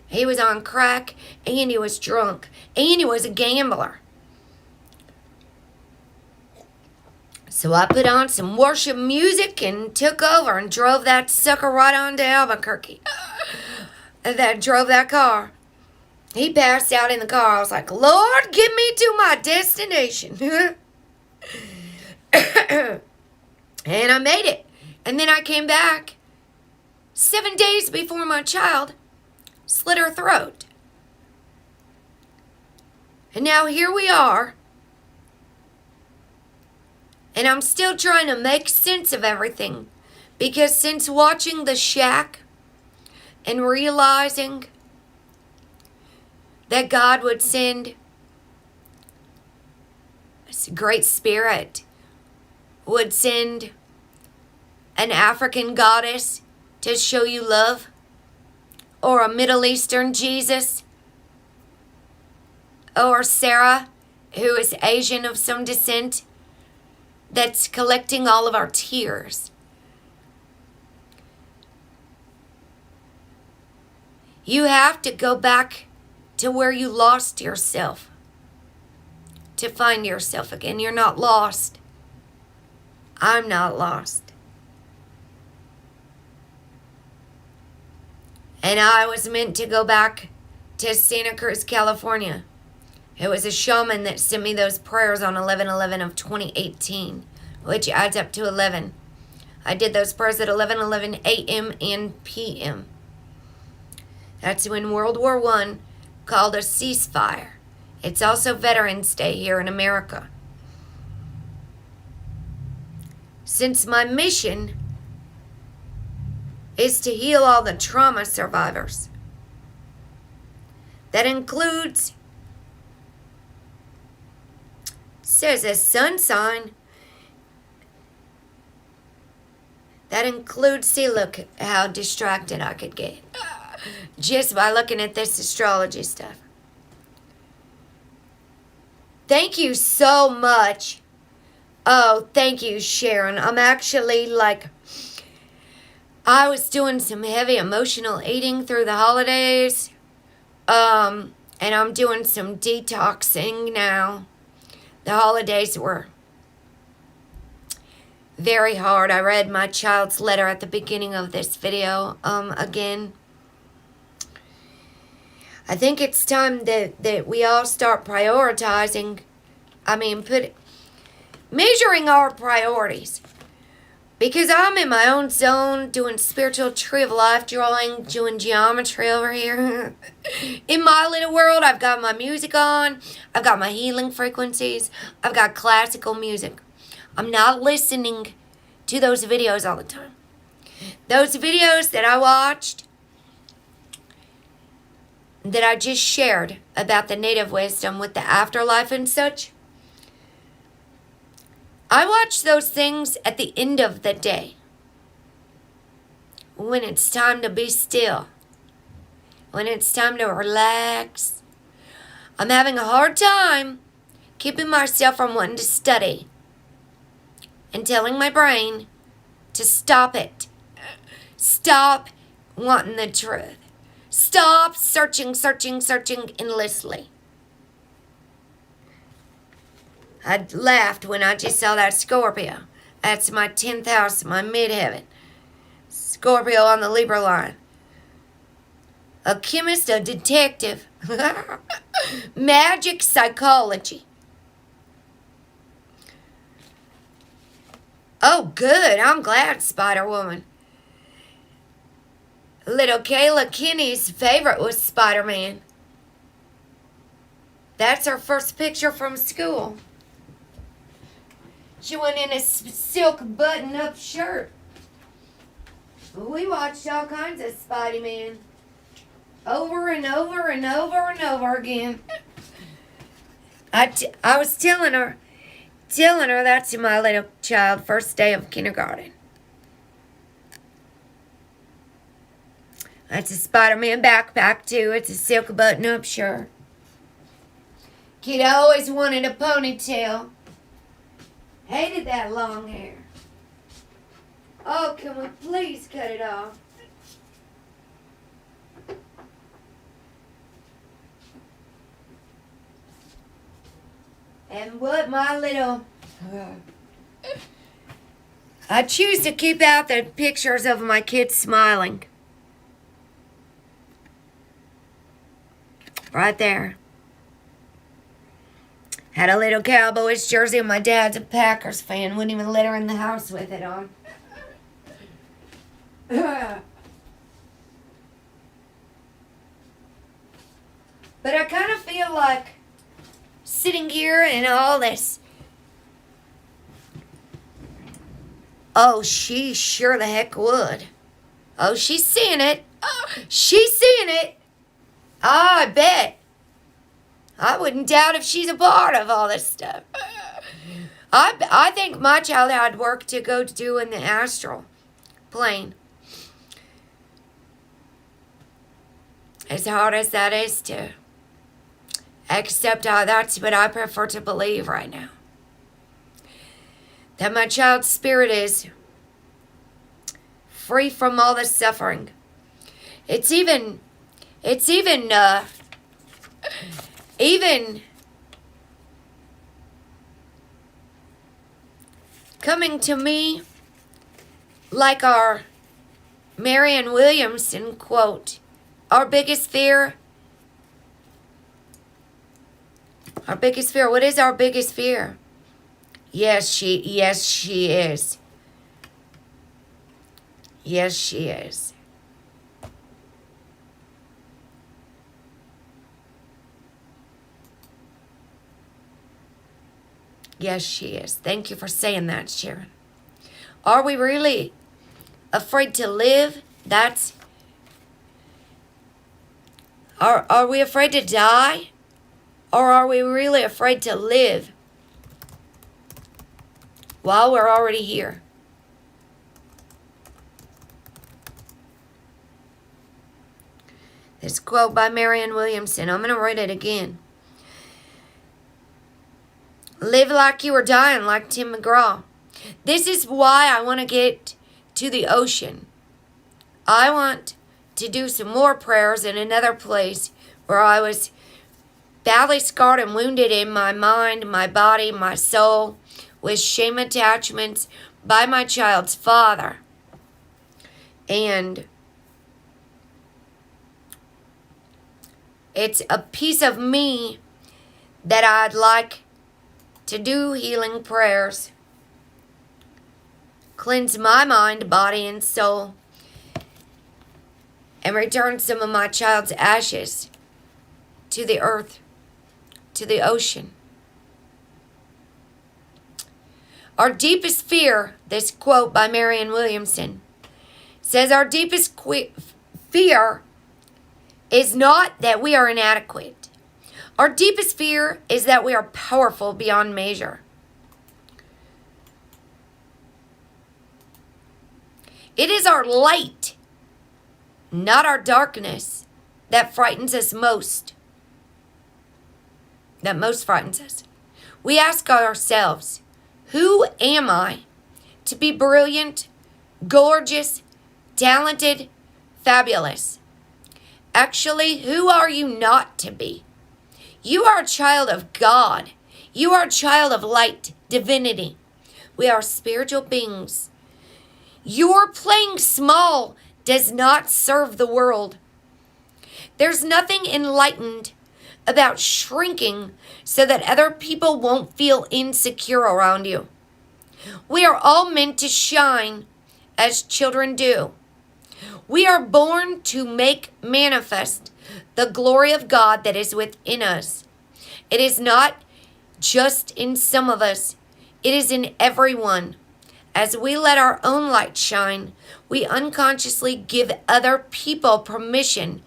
He was on crack, and he was drunk, and he was a gambler. So I put on some worship music and took over and drove that sucker right on to Albuquerque. That drove that car. He passed out in the car. I was like, Lord, get me to my destination. And I made it. And then I came back 7 days before my child slit her throat. And now here we are. And I'm still trying to make sense of everything. Because since watching The Shack and realizing that God would send great spirit would send an African goddess to show you love, or a Middle Eastern Jesus, or Sarah, who is Asian of some descent, that's collecting all of our tears. You have to go back to where you lost yourself to find yourself again. You're not lost. I'm not lost. And I was meant to go back to Santa Cruz, California. It was a shaman that sent me those prayers on 11/11 of 2018, which adds up to 11. I did those prayers at 11:11 a.m. and p.m. That's when World War I called a ceasefire. It's also Veterans Day here in America. Since my mission is to heal all the trauma survivors, that includes, says a sun sign, that includes, see, look how distracted I could get just by looking at this astrology stuff. Thank you so much. Oh, thank you, Sharon. I'm actually I was doing some heavy emotional eating through the holidays. And I'm doing some detoxing now. The holidays were very hard. I read my child's letter at the beginning of this video again. I think it's time that we all start prioritizing, measuring our priorities. Because I'm in my own zone doing spiritual tree of life drawing, doing geometry over here. In my little world, I've got my music on. I've got my healing frequencies. I've got classical music. I'm not listening to those videos all the time. Those videos that I watched, that I just shared about the native wisdom with the afterlife and such, I watch those things at the end of the day, when it's time to be still, when it's time to relax. I'm having a hard time keeping myself from wanting to study and telling my brain to stop it. Stop wanting the truth. Stop searching endlessly. I laughed when I just saw that Scorpio. That's my 10th house, my midheaven. Scorpio on the Libra line. A chemist, a detective. Magic psychology. Oh, good. I'm glad, Spider-Woman. Little Kayla Kinney's favorite was Spider-Man. That's her first picture from school. She went in a silk button-up shirt. We watched all kinds of Spider-Man. Over and over and over and over again. I was telling her that's my little child, first day of kindergarten. That's a Spider-Man backpack, too. It's a silk button-up shirt. Kid always wanted a ponytail. Hated that long hair. Oh, can we please cut it off? And what my little... I choose to keep out the pictures of my kids smiling. Right there. Had a little Cowboys jersey, and my dad's a Packers fan. Wouldn't even let her in the house with it on. But I kind of feel like sitting here and all this. Oh, she sure the heck would. Oh, she's seeing it. Oh, she's seeing it. Oh, I bet. I wouldn't doubt if she's a part of all this stuff. I think my child had work to go do in the astral plane. As hard as that is to accept, that's what I prefer to believe right now. That my child's spirit is free from all the suffering. It's even coming to me like our Marianne Williamson quote, our biggest fear, what is our biggest fear? Yes, she is. Yes, she is. Yes, she is. Thank you for saying that, Sharon. Are we really afraid to live? Are we afraid to die? Or are we really afraid to live while we're already here? This quote by Marianne Williamson. I'm going to read it again. Live like you were dying, like Tim McGraw. This is why I want to get to the ocean. I want to do some more prayers in another place where I was badly scarred and wounded in my mind, my body, my soul, with shame attachments by my child's father. And it's a piece of me that I'd like to do healing prayers, cleanse my mind, body, and soul, and return some of my child's ashes to the earth, to the ocean. Our deepest fear, this quote by Marianne Williamson, says our deepest fear is not that we are inadequate. Our deepest fear is that we are powerful beyond measure. It is our light, not our darkness, that frightens us most. That most frightens us. We ask ourselves, who am I to be brilliant, gorgeous, talented, fabulous? Actually, who are you not to be? You are a child of God. You are a child of light, divinity. We are spiritual beings. Your playing small does not serve the world. There's nothing enlightened about shrinking so that other people won't feel insecure around you. We are all meant to shine as children do. We are born to make manifest the glory of God that is within us. It is not just in some of us. It is in everyone. As we let our own light shine, we unconsciously give other people permission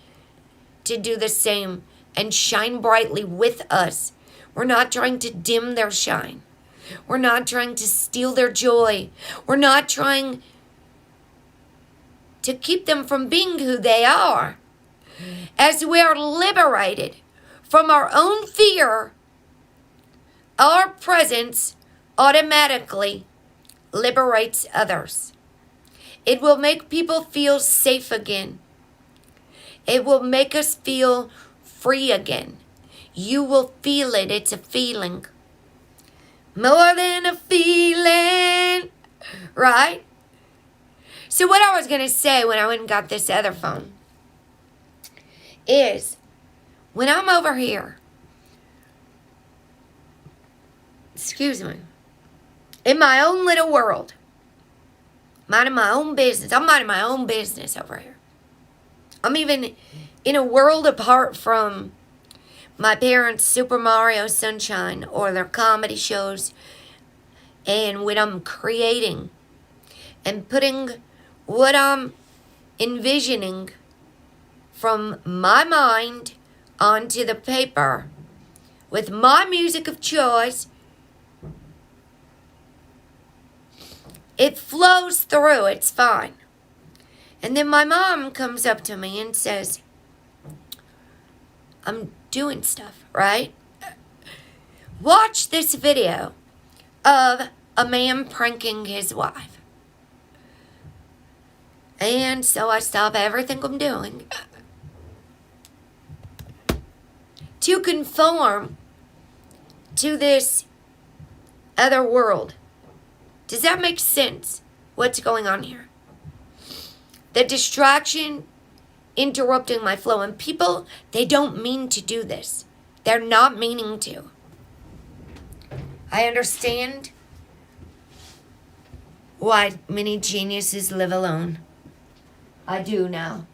to do the same and shine brightly with us. We're not trying to dim their shine. We're not trying to steal their joy. We're not trying to keep them from being who they are. As we are liberated from our own fear, our presence automatically liberates others. It will make people feel safe again. It will make us feel free again. You will feel it. It's a feeling. More than a feeling. Right? So what I was going to say when I went and got this other phone is when I'm over here, excuse me, in my own little world, minding my own business. I'm minding my own business over here. I'm even in a world apart from my parents' Super Mario Sunshine or their comedy shows. And when I'm creating and putting what I'm envisioning from my mind onto the paper with my music of choice, It flows through. It's fine. And then my mom comes up to me and says, I'm doing stuff, right? Watch this video of a man pranking his wife. And so I stop everything I'm doing to conform to this other world. Does that make sense? What's going on here? The distraction interrupting my flow. And people, they don't mean to do this. They're not meaning to. I understand why many geniuses live alone. I do now.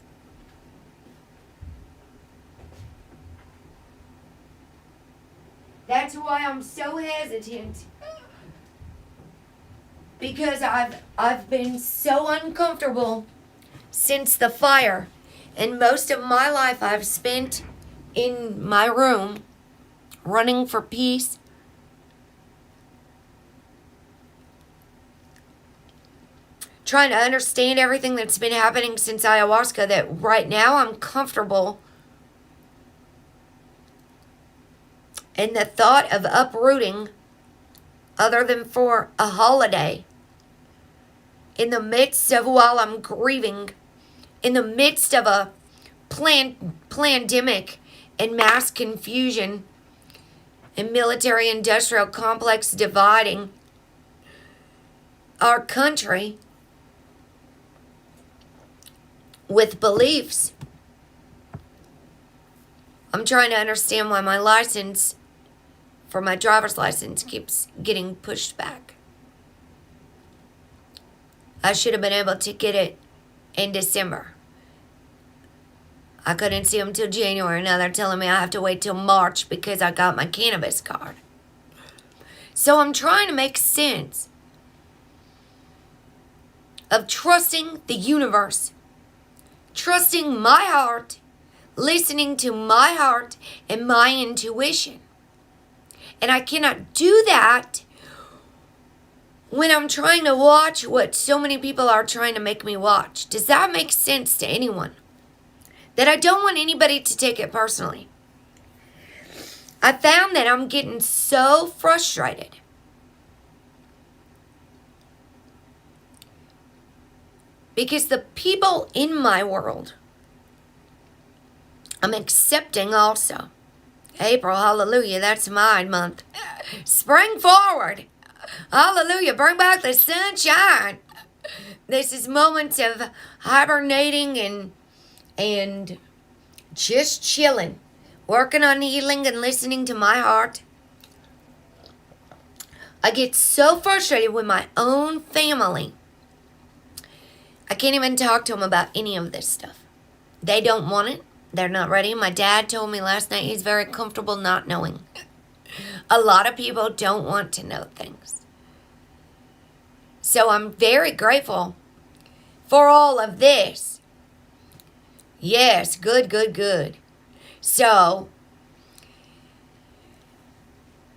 That's why I'm so hesitant. Because I've been so uncomfortable since the fire. And most of my life I've spent in my room running for peace. Trying to understand everything that's been happening since ayahuasca, that right now I'm comfortable in the thought of uprooting, other than for a holiday, in the midst of, while I'm grieving, in the midst of a pandemic and mass confusion and military-industrial complex dividing our country with beliefs. I'm trying to understand why my license, for my driver's license, keeps getting pushed back. I should have been able to get it in December. I couldn't see them till January. Now they're telling me I have to wait till March because I got my cannabis card. So I'm trying to make sense of trusting the universe, trusting my heart, listening to my heart and my intuition. And I cannot do that when I'm trying to watch what so many people are trying to make me watch. Does that make sense to anyone? That I don't want anybody to take it personally. I found that I'm getting so frustrated because the people in my world, I'm accepting also. April, hallelujah, that's my month. Spring forward. Hallelujah, bring back the sunshine. This is moments of hibernating and just chilling. Working on healing and listening to my heart. I get so frustrated with my own family. I can't even talk to them about any of this stuff. They don't want it. They're not ready. My dad told me last night he's very comfortable not knowing. A lot of people don't want to know things. So I'm very grateful for all of this. Yes, good, good, good. So,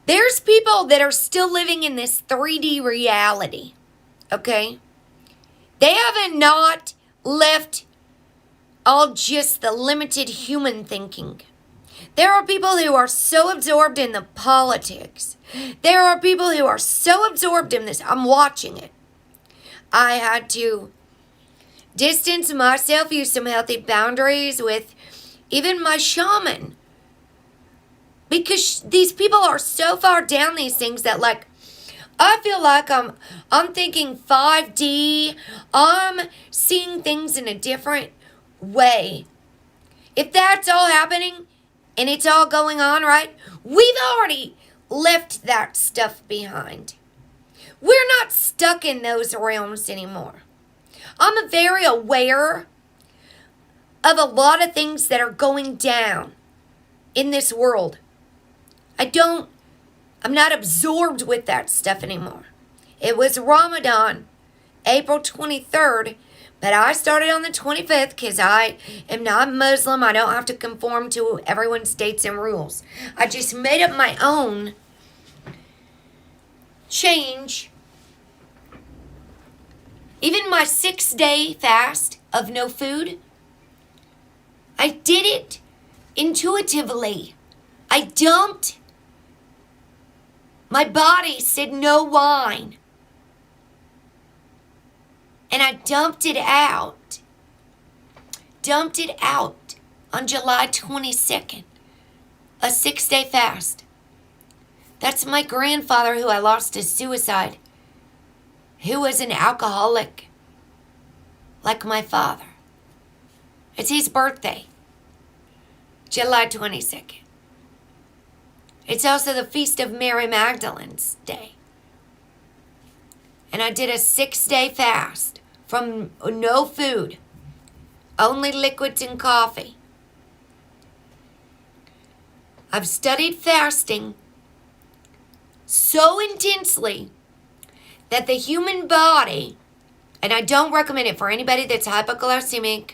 there's people that are still living in this 3D reality, okay? They haven't not left all just the limited human thinking. There are people who are so absorbed in the politics. There are people who are so absorbed in this. I'm watching it. I had to distance myself, use some healthy boundaries with even my shaman. Because these people are so far down these things that, like, I feel like I'm thinking 5D. I'm seeing things in a different way. If that's all happening and it's all going on, right? We've already left that stuff behind. We're not stuck in those realms anymore. I'm very aware of a lot of things that are going down in this world. I'm not absorbed with that stuff anymore. It was Ramadan, April 23rd, but I started on the 25th because I am not Muslim. I don't have to conform to everyone's dates and rules. I just made up my own change Even my 6-day fast of no food, I did it intuitively. I dumped. My body said no wine. And I dumped it out. Dumped it out on July 22nd. A 6-day fast. That's my grandfather who I lost to suicide, who was an alcoholic like my father. It's his birthday, July 22nd. It's also the Feast of Mary Magdalene's Day. And I did a 6-day fast from no food, only liquids and coffee. I've studied fasting so intensely that the human body, and I don't recommend it for anybody that's hypoglycemic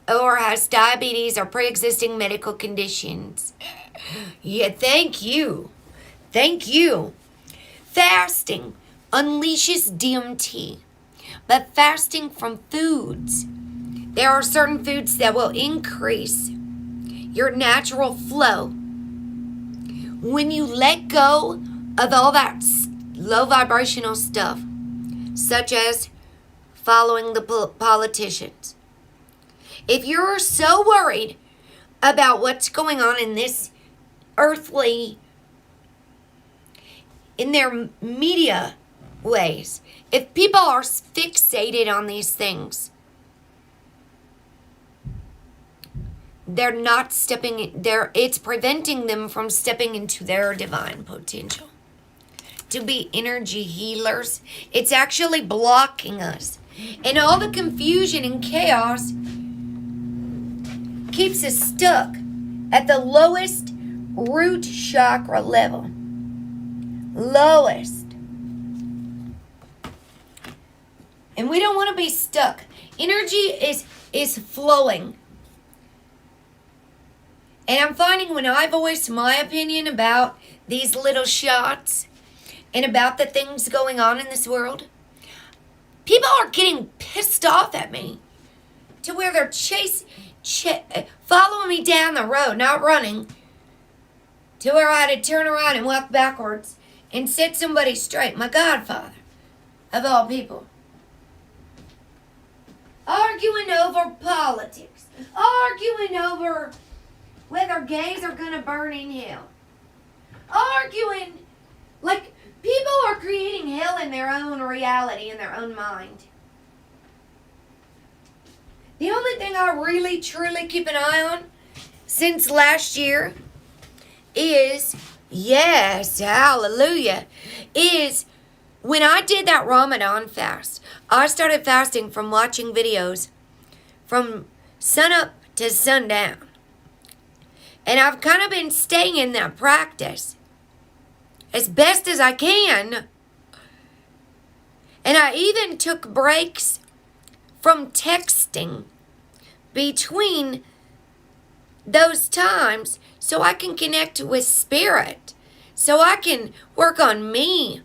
or has diabetes or pre-existing medical conditions. Yeah, thank you. Thank you. Fasting unleashes DMT, but fasting from foods. There are certain foods that will increase your natural flow. When you let go of all that low vibrational stuff, such as following the politicians. If you're so worried about what's going on in this earthly, in their media ways, if people are fixated on these things, they're not it's preventing them from stepping into their divine potential. To be energy healers, it's actually blocking us. And all the confusion and chaos keeps us stuck at the lowest root chakra level. Lowest. And we don't want to be stuck. Energy is flowing. And I'm finding when I voice my opinion about these little shots and about the things going on in this world, people are getting pissed off at me to where they're following me down the road, not running, to where I had to turn around and walk backwards and set somebody straight. My godfather, of all people. Arguing over politics. Arguing over whether gays are going to burn in hell. Arguing like people are creating hell in their own reality, in their own mind. The only thing I really, truly keep an eye on since last year is, yes, hallelujah, is when I did that Ramadan fast. I started fasting from watching videos from sunup to sundown. And I've kind of been staying in that practice as best as I can. And I even took breaks from texting between those times so I can connect with spirit, so I can work on me,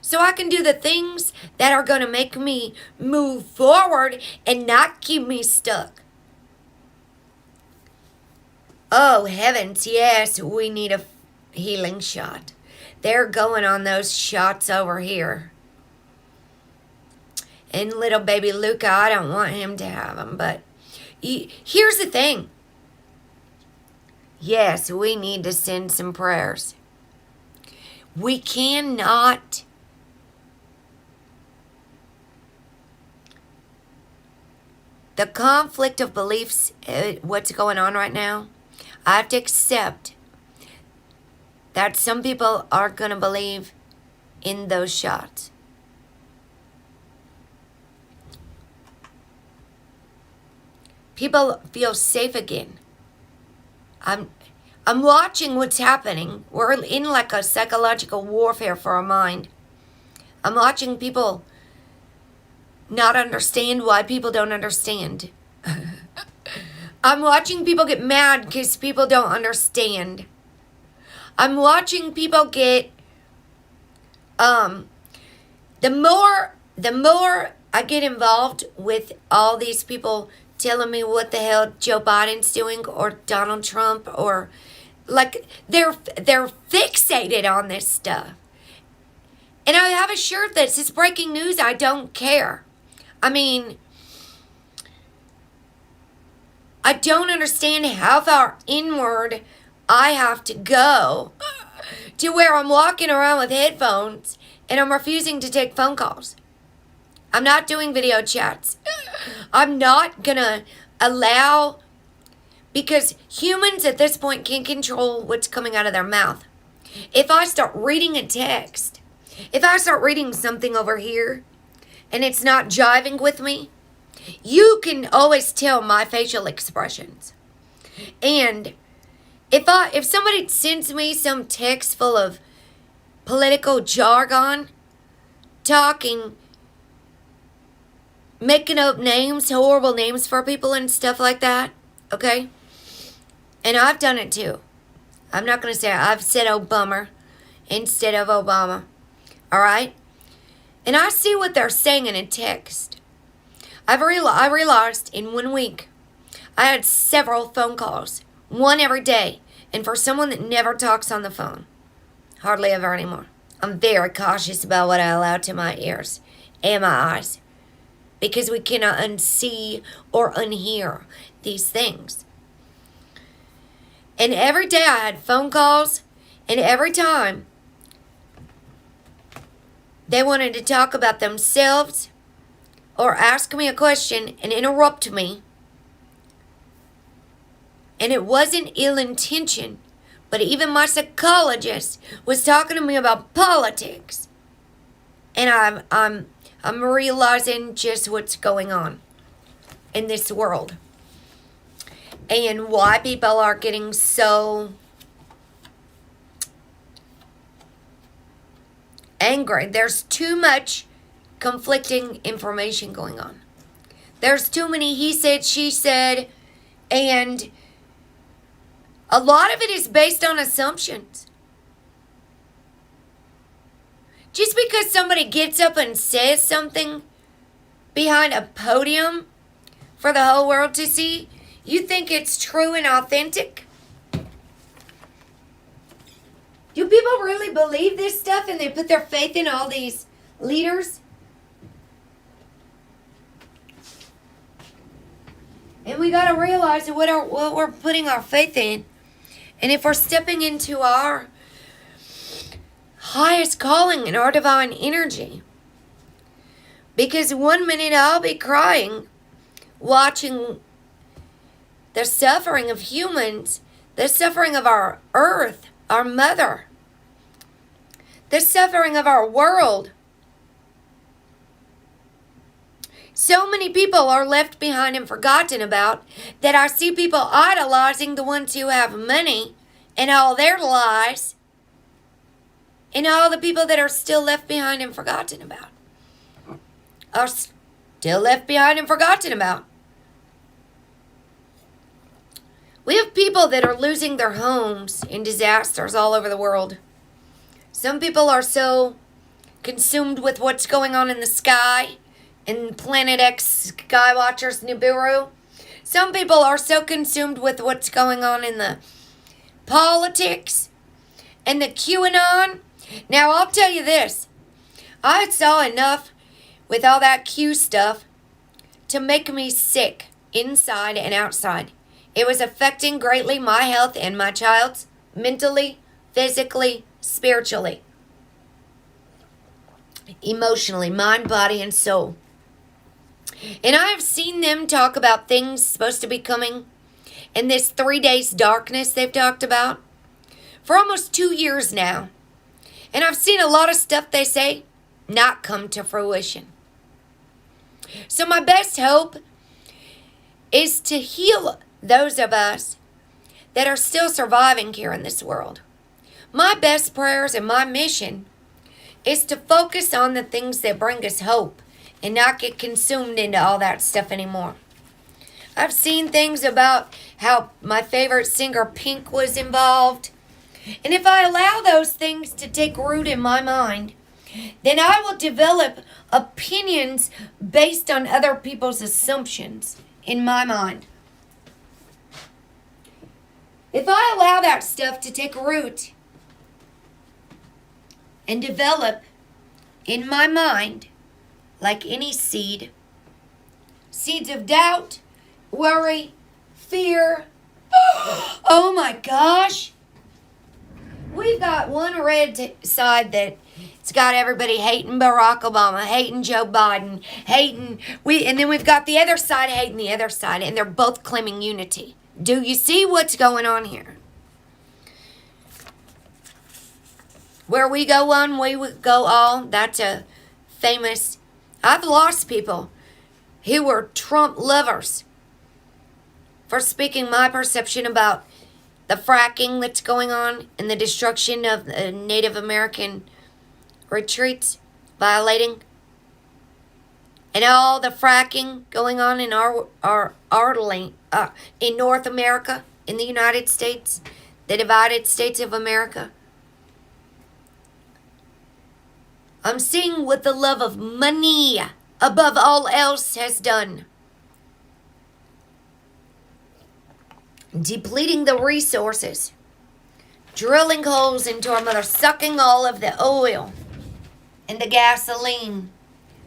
so I can do the things that are going to make me move forward and not keep me stuck. Oh, heavens, yes, we need a healing shot. They're going on those shots over here. And little baby Luca, I don't want him to have them, but here's the thing. Yes, we need to send some prayers. We cannot the conflict of beliefs, what's going on right now, I have to accept that some people are going to believe in those shots. People feel safe again. I'm watching what's happening. We're in like a psychological warfare for our mind. I'm watching people not understand why people don't understand. I'm watching people get mad because people don't understand. I'm watching people get, the more the more I get involved with all these people telling me what the hell Joe Biden's doing or Donald Trump, or like they're fixated on this stuff. And I have a shirt that says breaking news, I don't care. I mean, I don't understand how far inward I have to go to where I'm walking around with headphones and I'm refusing to take phone calls. I'm not doing video chats. I'm not gonna allow, because humans at this point can't control what's coming out of their mouth. If I start reading a text, if I start reading something over here and it's not jiving with me, you can always tell my facial expressions. And if somebody sends me some text full of political jargon, talking, making up names, horrible names for people and stuff like that, okay? And I've done it too. I'm not going to say I've said oh bummer instead of Obama, all right? And I see what they're saying in a text. I realized in 1 week, I had several phone calls, one every day. And for someone that never talks on the phone, hardly ever anymore, I'm very cautious about what I allow to my ears and my eyes, because we cannot unsee or unhear these things. And every day I had phone calls, and every time they wanted to talk about themselves or ask me a question and interrupt me. And it wasn't ill intention, but even my psychologist was talking to me about politics. And I'm realizing just what's going on in this world. And why people are getting so angry. There's too much conflicting information going on. There's too many he said, she said, and a lot of it is based on assumptions. Just because somebody gets up and says something behind a podium for the whole world to see, you think it's true and authentic? Do people really believe this stuff and they put their faith in all these leaders? And we got to realize what we're putting our faith in. And if we're stepping into our highest calling and our divine energy. Because 1 minute I'll be crying watching the suffering of humans, the suffering of our earth, our mother, the suffering of our world. So many people are left behind and forgotten about that I see people idolizing the ones who have money and all their lies, and all the people that are still left behind and forgotten about are still left behind and forgotten about. We have people that are losing their homes in disasters all over the world. Some people are so consumed with what's going on in the sky in Planet X Skywatcher's Nibiru. Some people are so consumed with what's going on in the politics and the QAnon. Now, I'll tell you this. I saw enough with all that Q stuff to make me sick inside and outside. It was affecting greatly my health and my child's, mentally, physically, spiritually, emotionally, mind, body, and soul. And I have seen them talk about things supposed to be coming in this 3 days darkness they've talked about for almost 2 years now. And I've seen a lot of stuff they say not come to fruition. So my best hope is to heal those of us that are still surviving here in this world. My best prayers and my mission is to focus on the things that bring us hope and not get consumed into all that stuff anymore. I've seen things about how my favorite singer Pink was involved. And if I allow those things to take root in my mind then I will develop opinions based on other people's assumptions in my mind. If I allow that stuff to take root and develop in my mind, like any seed, seeds of doubt, worry, fear, oh my gosh, we've got one red side that it's got everybody hating Barack Obama, hating Joe Biden, and then we've got the other side hating the other side, and they're both claiming unity. Do you see what's going on here? Where we go one, we go all. That's a famous... I've lost people who were Trump lovers for speaking my perception about the fracking that's going on and the destruction of Native American retreats, violating, and all the fracking going on in our land, in North America, in the United States, the divided states of America. I'm seeing what the love of money above all else has done. Depleting the resources, drilling holes into our mother, sucking all of the oil and the gasoline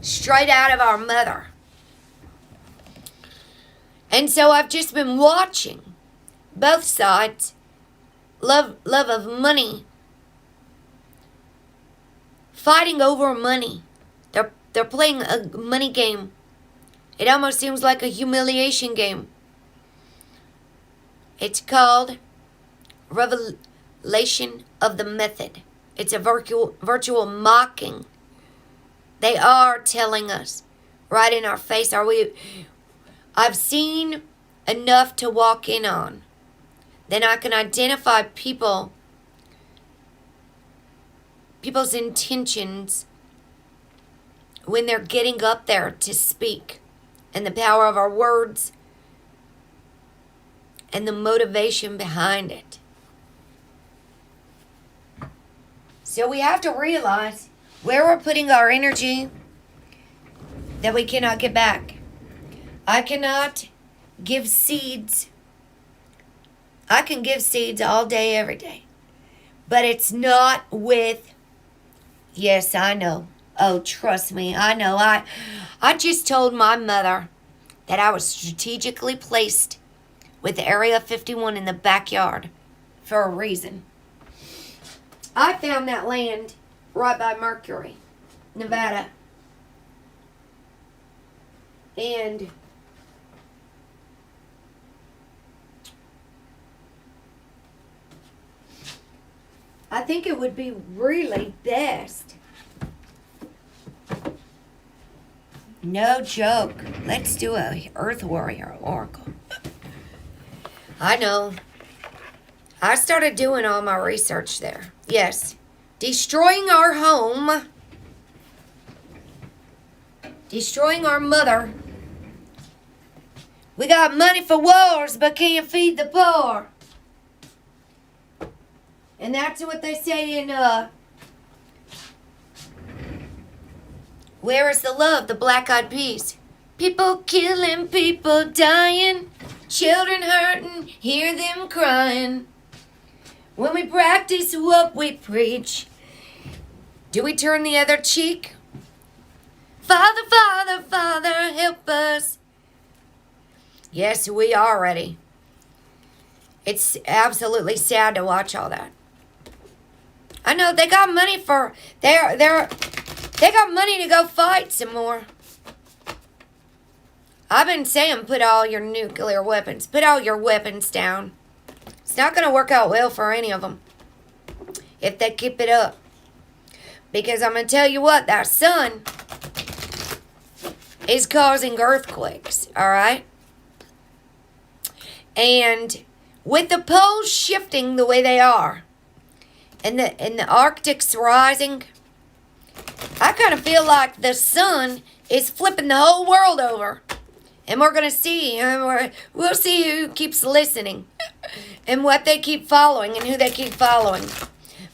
straight out of our mother. And so I've just been watching both sides, love of money, fighting over money. They're playing a money game. It almost seems like a humiliation game. It's called Revelation of the Method. It's a virtual mocking. They are telling us right in our face, I've seen enough to walk in on. Then I can identify people's intentions when they're getting up there to speak, and the power of our words and the motivation behind it. So we have to realize where we're putting our energy that we cannot get back. I cannot give seeds. I can give seeds all day, every day. But it's not with, yes, I know. Oh, trust me, I know. I just told my mother that I was strategically placed with Area 51 in the backyard for a reason. I found that land right by Mercury, Nevada. And I think it would be really best. No joke. Let's do a Earth Warrior Oracle. I know. I started doing all my research there. Yes. Destroying our home. Destroying our mother. We got money for wars, but can't feed the poor. And that's what they say in, Where is the Love? The Black Eyed Peas. People killing, people dying, children hurting, hear them crying. When we practice what we preach, do we turn the other cheek? Father, Father, Father, help us. Yes, we are ready. It's absolutely sad to watch all that. I know they got money for they got money to go fight some more. I've been saying put all your nuclear weapons, put all your weapons down. It's not going to work out well for any of them if they keep it up. Because I'm going to tell you what, that sun is causing earthquakes, all right? And with the poles shifting the way they are, and the Arctic's rising, I kind of feel like the sun is flipping the whole world over. And we're going to see, we'll see who keeps listening and what they keep following and who they keep following.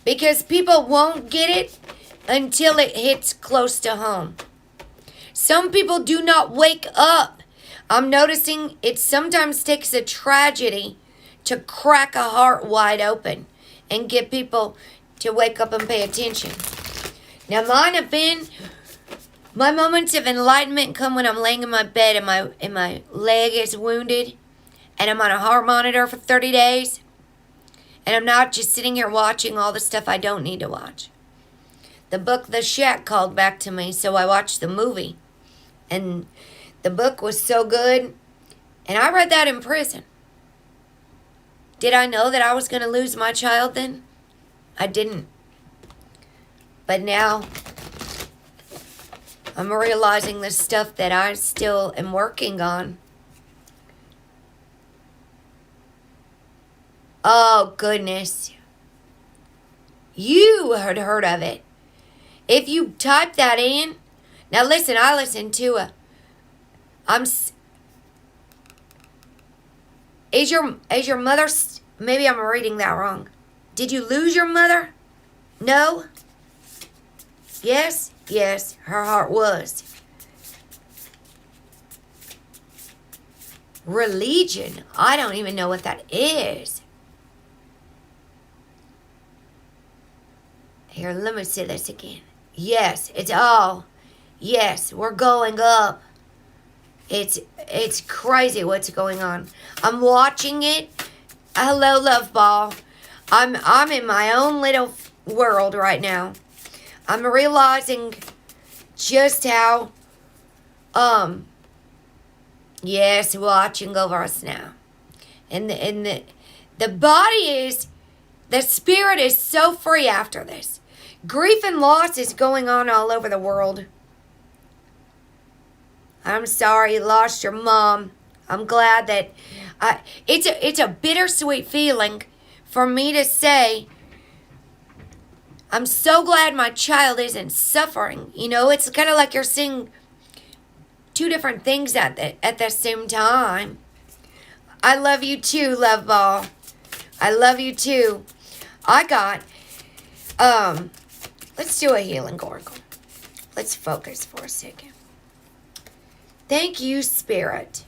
Because people won't get it until it hits close to home. Some people do not wake up. I'm noticing it sometimes takes a tragedy to crack a heart wide open and get people to wake up and pay attention. Now, mine have been, my moments of enlightenment come when I'm laying in my bed and my leg is wounded and I'm on a heart monitor for 30 days and I'm not just sitting here watching all the stuff I don't need to watch. The book The Shack called back to me, so I watched the movie. And the book was so good, and I read that in prison. Did I know that I was going to lose my child then? I didn't. But now, I'm realizing the stuff that I still am working on. Oh, goodness. You had heard of it. If you type that in, now listen, I listened to it. Is your mother, maybe I'm reading that wrong. Did you lose your mother? No? Yes? Yes, her heart was. Religion? I don't even know what that is. Here, let me say this again. Yes, it's all. Yes, we're going up. It's crazy what's going on. I'm watching it. Hello, love ball. I'm in my own little world right now. I'm realizing just how yes, watching over us now. And the body is, the spirit is so free after this. Grief and loss is going on all over the world. I'm sorry you lost your mom. I'm glad that it's a bittersweet feeling for me to say, I'm so glad my child isn't suffering. You know, it's kind of like you're seeing two different things at the same time. I love you too, love ball. I love you too. I got, let's do a healing oracle. Let's focus for a second. Thank you, Spirit,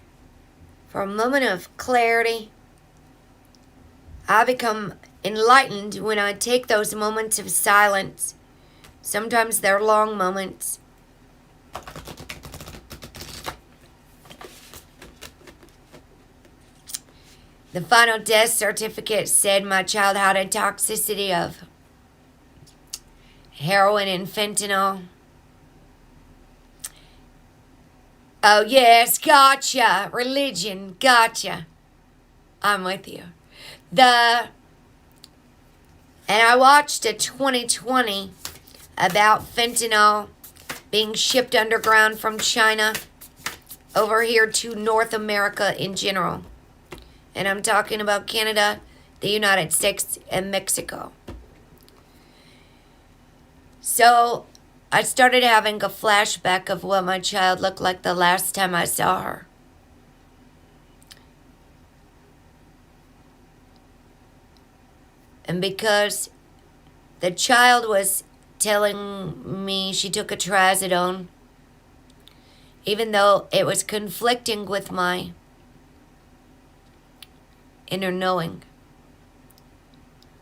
for a moment of clarity. I become enlightened when I take those moments of silence. Sometimes they're long moments. The final death certificate said my child had a toxicity of heroin and fentanyl. Oh, yes, gotcha. Religion, gotcha. I'm with you. And I watched a 2020 about fentanyl being shipped underground from China over here to North America in general. And I'm talking about Canada, the United States, and Mexico. So I started having a flashback of what my child looked like the last time I saw her. And because the child was telling me she took a trazodone, even though it was conflicting with my inner knowing.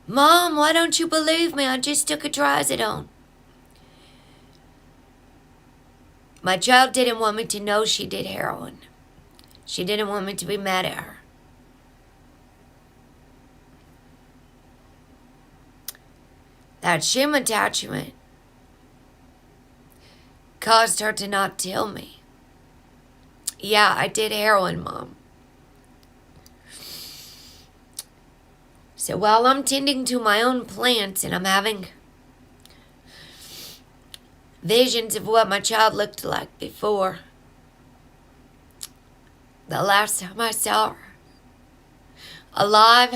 Mom, why don't you believe me? I just took a trazodone. My child didn't want me to know she did heroin. She didn't want me to be mad at her. That shame attachment caused her to not tell me. Yeah, I did heroin, Mom. So while I'm tending to my own plants and I'm having visions of what my child looked like before, the last time I saw her alive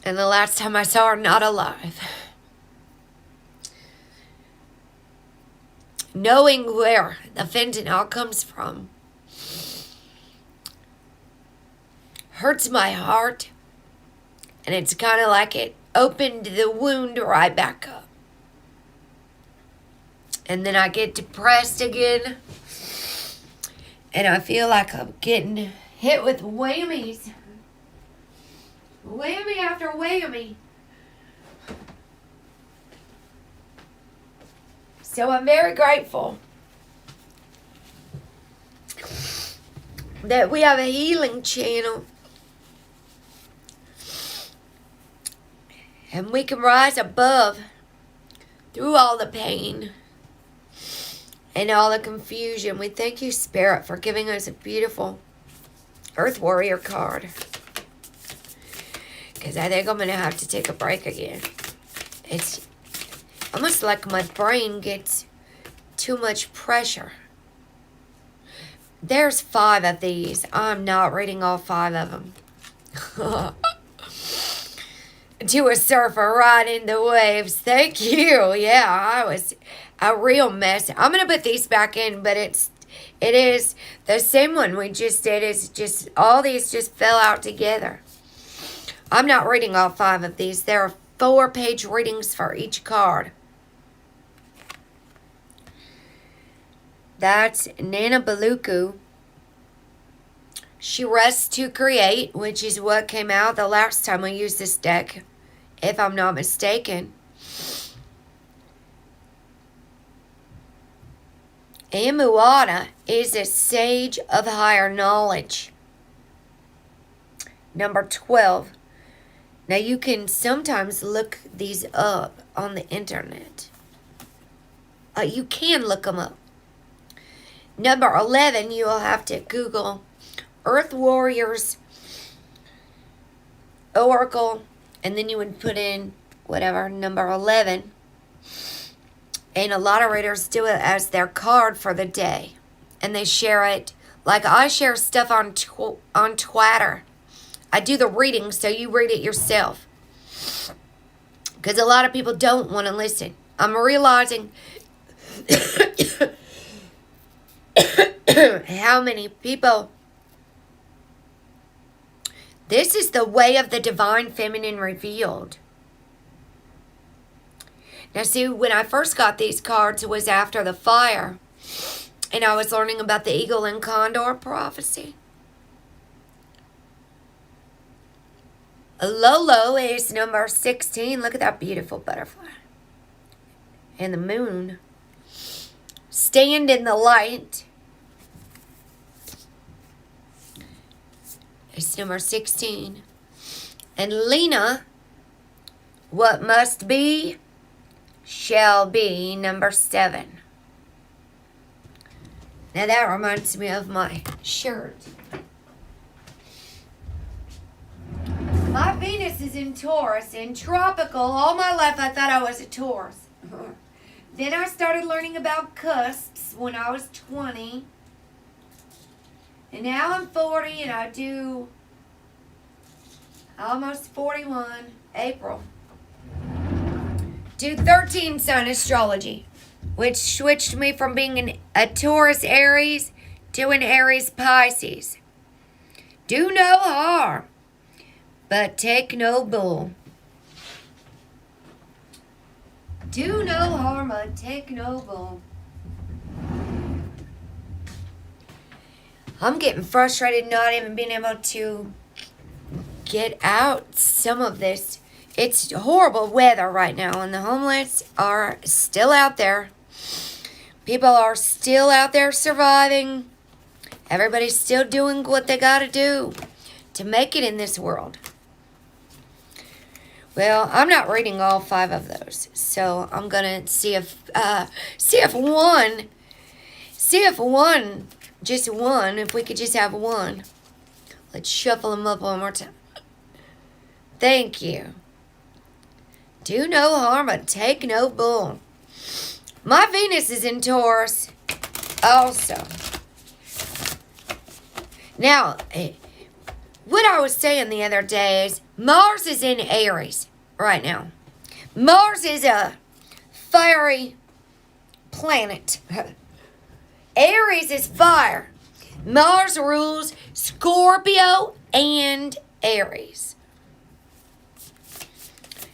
and the last time I saw her not alive, knowing where the fentanyl comes from hurts my heart, and it's kind of like it opened the wound right back up. And then I get depressed again. And I feel like I'm getting hit with whammies. Whammy after whammy. So I'm very grateful that we have a healing channel. And we can rise above through all the pain and all the confusion. We thank you, Spirit, for giving us a beautiful Earth Warrior card. Because I think I'm going to have to take a break again. It's almost like my brain gets too much pressure. There's 5 of these. I'm not reading all 5 of them. To a surfer riding the waves. Thank you. Yeah, I was a real mess. I'm going to put these back in, but it is the same one we just did. It's just, all these just fell out together. I'm not reading all 5 of these. There are 4-page readings for each card. That's Nana Baluku. She rests to create, which is what came out the last time we used this deck, if I'm not mistaken. Amuada is a sage of higher knowledge. Number 12. Now you can sometimes look these up on the internet. You can look them up. Number 11, you'll have to Google Earth Warriors Oracle, and then you would put in whatever, number 11. And a lot of readers do it as their card for the day. And they share it. Like I share stuff on Twitter. I do the reading so you read it yourself. Because a lot of people don't want to listen. I'm realizing how many people... This is the way of the divine feminine revealed. Now see, when I first got these cards, it was after the fire. And I was learning about the eagle and condor prophecy. Lolo is number 16. Look at that beautiful butterfly. And the moon. Stand in the light. It's number 16. And Lena, what must be, shall be, number 7. Now that reminds me of my shirt. My Venus is in Taurus, in tropical. All my life I thought I was a Taurus. Then I started learning about cusps when I was 20. And now I'm 40 and I do almost 41, April. Do 13 sign astrology, which switched me from being a Taurus Aries to an Aries Pisces. Do no harm, but take no bull. Do no harm, but take no bull. I'm getting frustrated not even being able to get out some of this. It's horrible weather right now, and the homeless are still out there. People are still out there surviving. Everybody's still doing what they got to do to make it in this world. Well, I'm not reading all 5 of those, so I'm gonna see if one, just one, if we could just have one. Let's shuffle them up one more time. Thank you. Do no harm, but take no bull. My Venus is in Taurus also. Now, what I was saying the other day is Mars is in Aries right now. Mars is a fiery planet. Aries is fire. Mars rules Scorpio and Aries.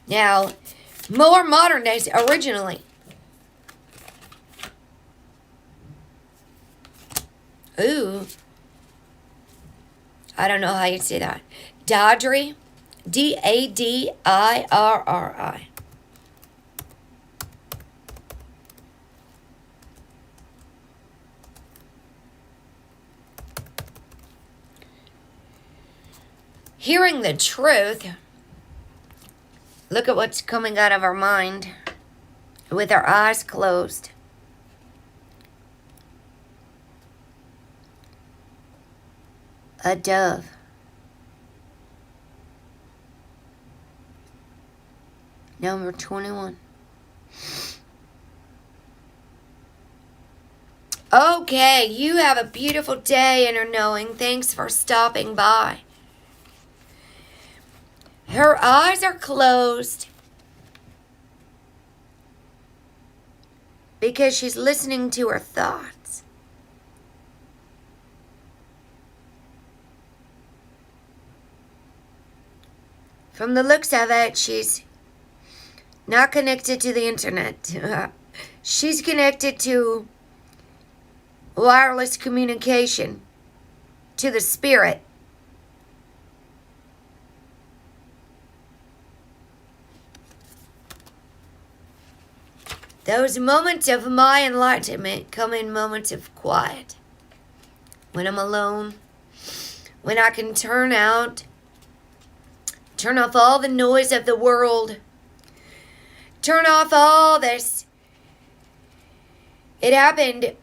Now, more modern days, originally. Ooh. I don't know how you say that. Dadri. Daddirri. Hearing the truth. Look at what's coming out of our mind with our eyes closed. A dove. Number 21. Okay, you have a beautiful day, Inner Knowing. Thanks for stopping by. Her eyes are closed because she's listening to her thoughts. From the looks of it, she's not connected to the internet. She's connected to wireless communication, to the spirit. Those moments of my enlightenment come in moments of quiet. When I'm alone, when I can turn off all the noise of the world, turn off all this. It happened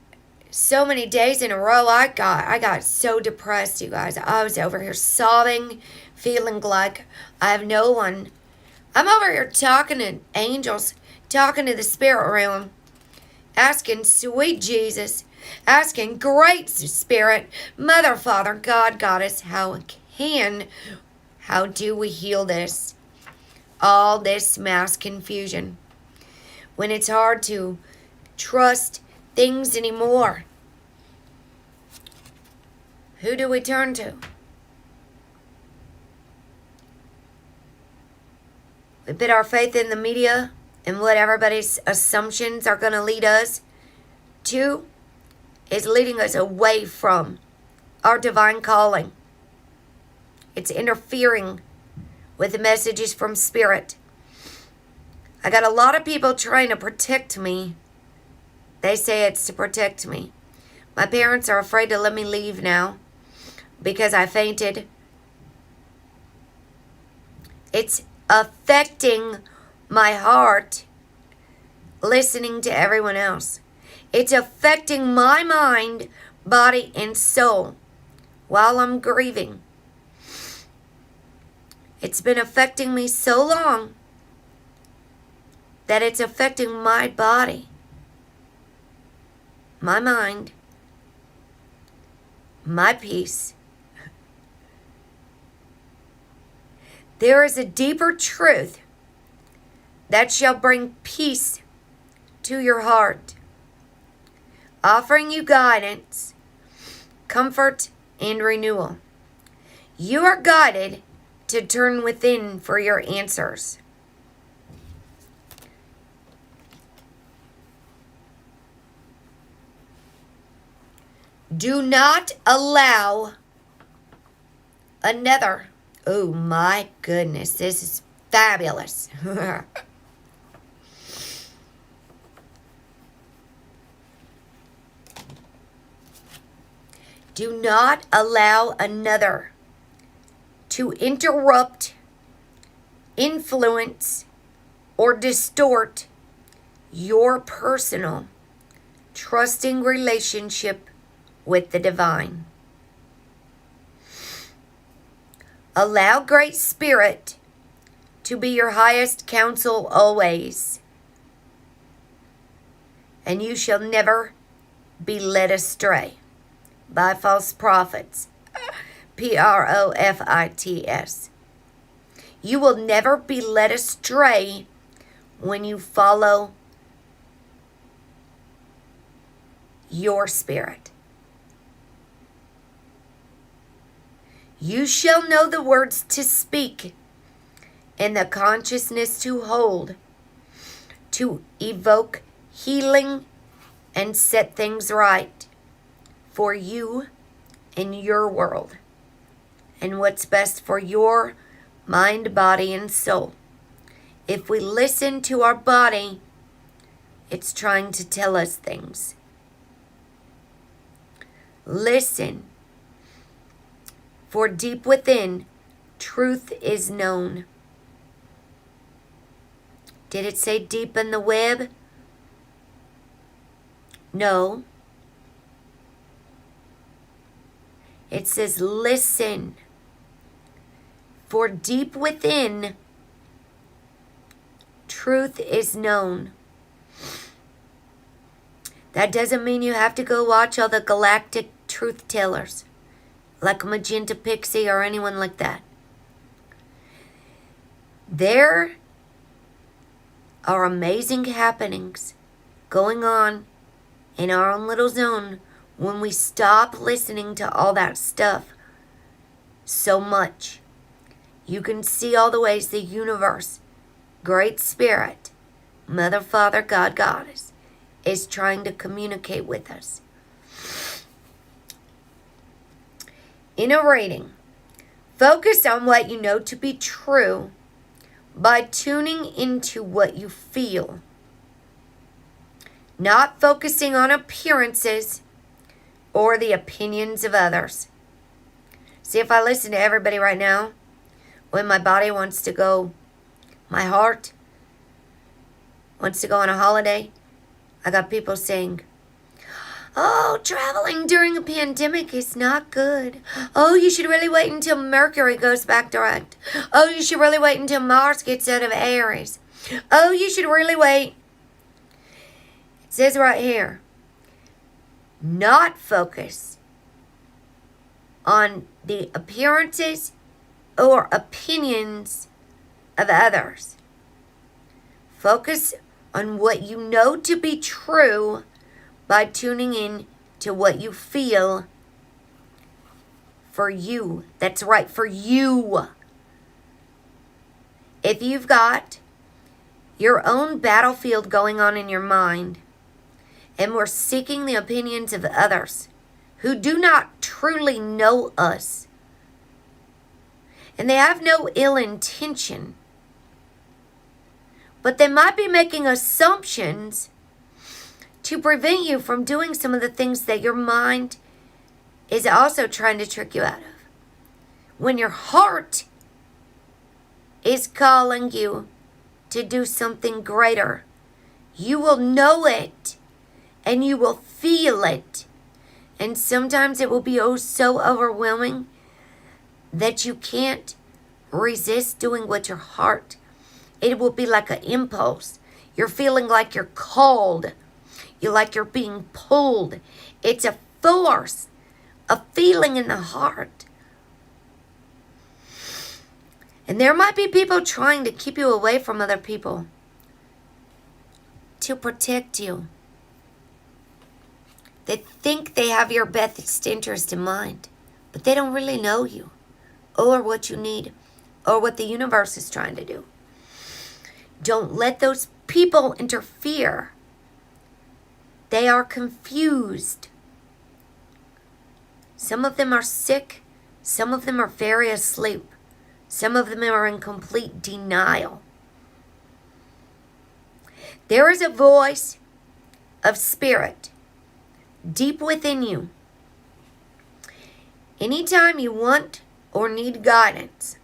so many days in a row. I got so depressed, you guys. I was over here sobbing, feeling like I have no one. I'm over here talking to angels, talking to the spirit realm, asking sweet Jesus, asking great spirit, Mother, Father, God, Goddess, how do we heal this? All this mass confusion. When it's hard to trust things anymore. Who do we turn to? We put our faith in the media and what everybody's assumptions are going to lead us to is leading us away from our divine calling. It's interfering with the messages from Spirit. I got a lot of people trying to protect me. They say it's to protect me. My parents are afraid to let me leave now because I fainted. It's affecting my heart listening to everyone else. It's affecting my mind, body, and soul while I'm grieving. It's been affecting me so long that it's affecting my body, my mind, my peace. There is a deeper truth that shall bring peace to your heart, offering you guidance, comfort, and renewal. You are guided to turn within for your answers. Do not allow another. Oh my goodness, this is fabulous. Do not allow another to interrupt, influence, or distort your personal, trusting relationship with the divine. Allow Great Spirit to be your highest counsel always, and you shall never be led astray by false prophets. Profits. You will never be led astray when you follow your spirit. You shall know the words to speak and the consciousness to hold, to evoke healing and set things right for you and your world, and what's best for your mind, body, and soul. If we listen to our body, it's trying to tell us things. Listen, for deep within, truth is known. Did it say deep in the web? No. It says listen, for deep within, truth is known. That doesn't mean you have to go watch all the galactic truth tellers like Magenta Pixie or anyone like that. There are amazing happenings going on in our own little zone when we stop listening to all that stuff so much. You can see all the ways the universe, Great Spirit, Mother, Father, God, Goddess, is trying to communicate with us. In a reading, focus on what you know to be true by tuning into what you feel. Not focusing on appearances or the opinions of others. See, if I listen to everybody right now, when my body wants to go, my heart wants to go on a holiday, I got people saying, oh, traveling during a pandemic is not good. Oh, you should really wait until Mercury goes back direct. Oh, you should really wait until Mars gets out of Aries. Oh, you should really wait. It says right here, not focus on the appearances or opinions of others. Focus on what you know to be true by tuning in to what you feel for you. That's right, for you. If you've got your own battlefield going on in your mind, and we're seeking the opinions of others who do not truly know us, and they have no ill intention, but they might be making assumptions to prevent you from doing some of the things that your mind is also trying to trick you out of. When your heart is calling you to do something greater, you will know it and you will feel it. And sometimes it will be oh so overwhelming that you can't resist doing what your heart. It will be like an impulse. You're feeling like you're called. You're being pulled. It's a force, a feeling in the heart. And there might be people trying to keep you away from other people to protect you. They think they have your best interest in mind, but they don't really know you or what you need or what the universe is trying to do. Don't let those people interfere. They are confused. Some of them are sick. Some of them are very asleep. Some of them are in complete denial. There is a voice of spirit deep within you. Anytime you want or need guidance,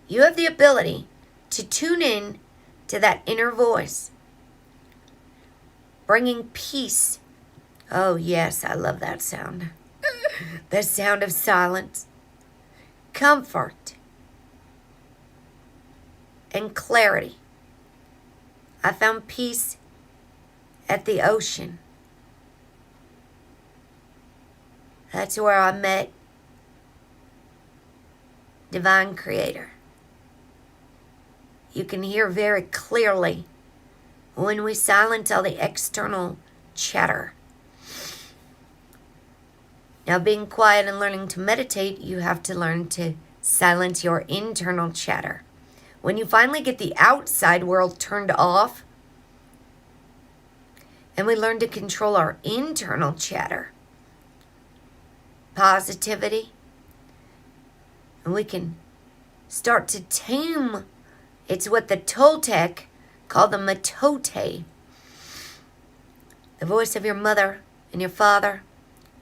you have the ability to tune in to that inner voice, bringing peace. Oh yes, I love that sound. The sound of silence, comfort, and clarity. I found peace at the ocean. That's where I met Divine Creator. You can hear very clearly when we silence all the external chatter. Now, being quiet and learning to meditate, you have to learn to silence your internal chatter, when you finally get the outside world turned off, and we learn to control our internal chatter, positivity, and we can start to tame. It's what the Toltec called the matote, the voice of your mother and your father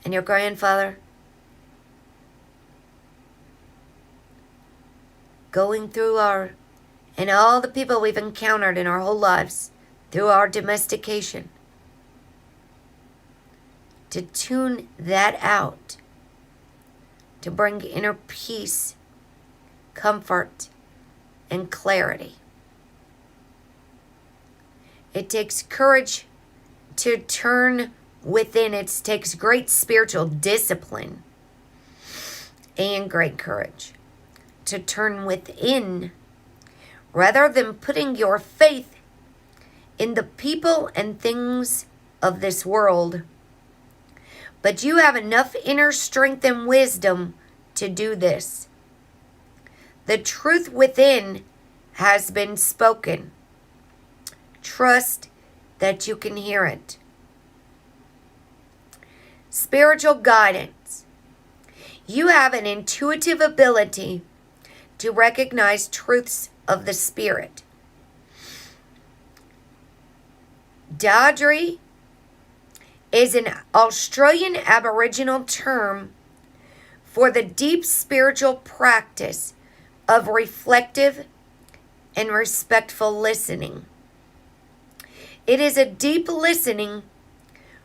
and your grandfather, going through and all the people we've encountered in our whole lives through our domestication, to tune that out, to bring inner peace, comfort, and clarity. It takes courage to turn within. It takes great spiritual discipline and great courage to turn within, rather than putting your faith in the people and things of this world. But you have enough inner strength and wisdom to do this. The truth within has been spoken. Trust that you can hear it. Spiritual guidance. You have an intuitive ability to recognize truths of the spirit. Dadri is an Australian Aboriginal term for the deep spiritual practice of reflective and respectful listening. It is a deep listening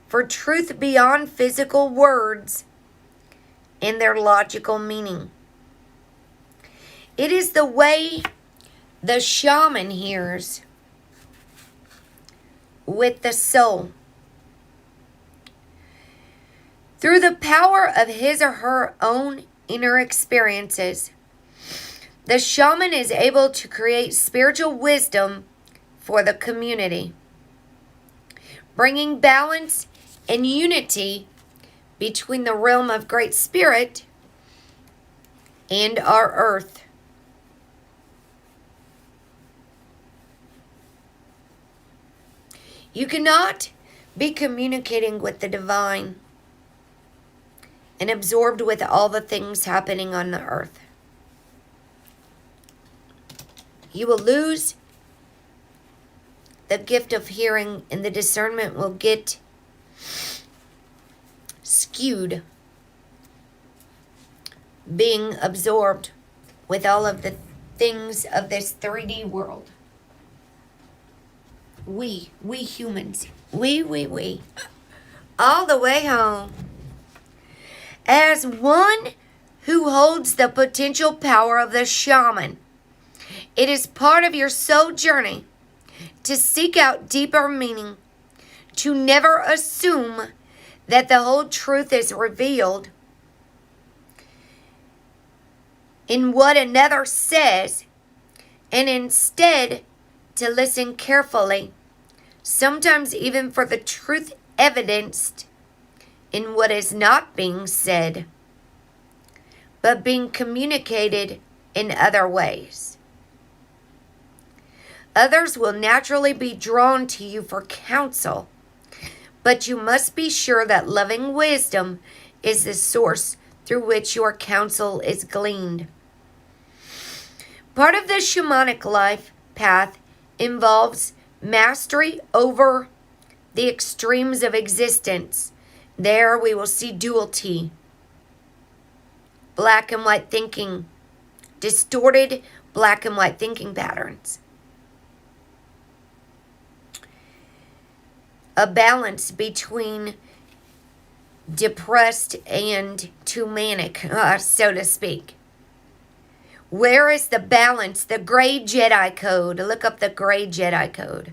for truth beyond physical words and their logical meaning. It is the way the shaman hears with the soul. Through the power of his or her own inner experiences, the shaman is able to create spiritual wisdom for the community, bringing balance and unity between the realm of Great Spirit and our earth. You cannot be communicating with the divine and absorbed with all the things happening on the earth. You will lose the gift of hearing, and the discernment will get skewed, being absorbed with all of the things of this 3D world. We humans, we, all the way home. As one who holds the potential power of the shaman, it is part of your soul journey to seek out deeper meaning, to never assume that the whole truth is revealed in what another says, and instead to listen carefully, sometimes even for the truth evidenced in what is not being said, but being communicated in other ways. Others will naturally be drawn to you for counsel, but you must be sure that loving wisdom is the source through which your counsel is gleaned. Part of the shamanic life path involves mastery over the extremes of existence. There we will see duality, black and white thinking, distorted black and white thinking patterns. A balance between depressed and too manic, so to speak. Where is the balance? The gray Jedi code. Look up the gray Jedi code.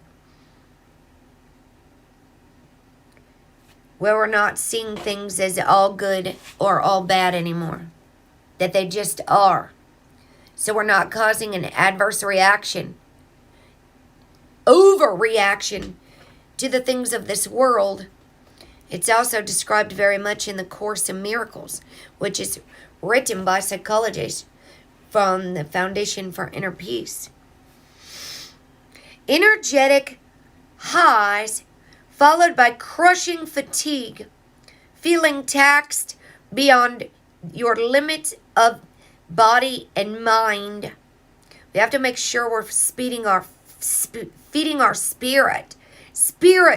Where we're not seeing things as all good or all bad anymore. That they just are. So we're not causing an adverse reaction. Overreaction to the things of this world. It's also described very much in the Course in Miracles, which is written by psychologists from the Foundation for Inner Peace. Energetic highs followed by crushing fatigue, feeling taxed beyond your limits of body and mind. We have to make sure we're feeding our spirit,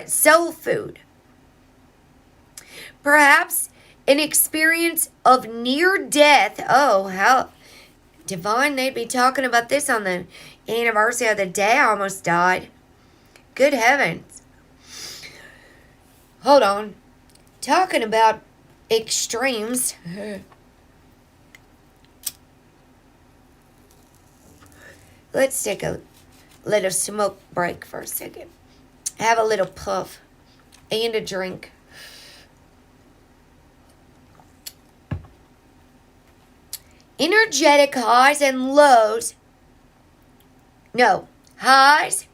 soul food. Perhaps an experience of near death. Oh, how divine. They'd be talking about this on the anniversary of the day I almost died. Good heavens. Hold on. Talking about extremes. Let's take a little smoke break for a second. Have a little puff and a drink. Energetic highs and lows. No, highs.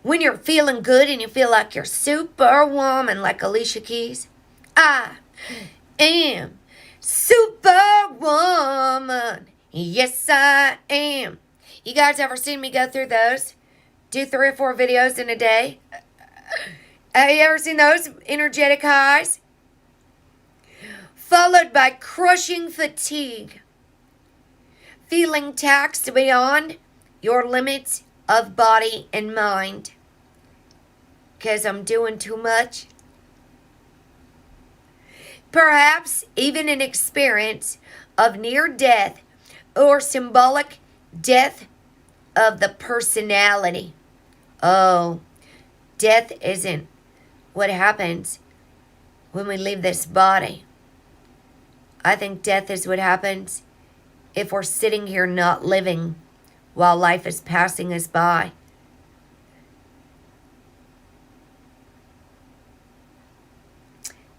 When you're feeling good and you feel like you're superwoman, like Alicia Keys. I am superwoman. Yes, I am. You guys ever seen me go through those? Do 3 or 4 videos in a day? Have you ever seen those energetic highs? Followed by crushing fatigue. Feeling taxed beyond your limits of body and mind. Because I'm doing too much. Perhaps even an experience of near death or symbolic death of the personality. Oh, death isn't what happens when we leave this body. I think death is what happens if we're sitting here not living while life is passing us by.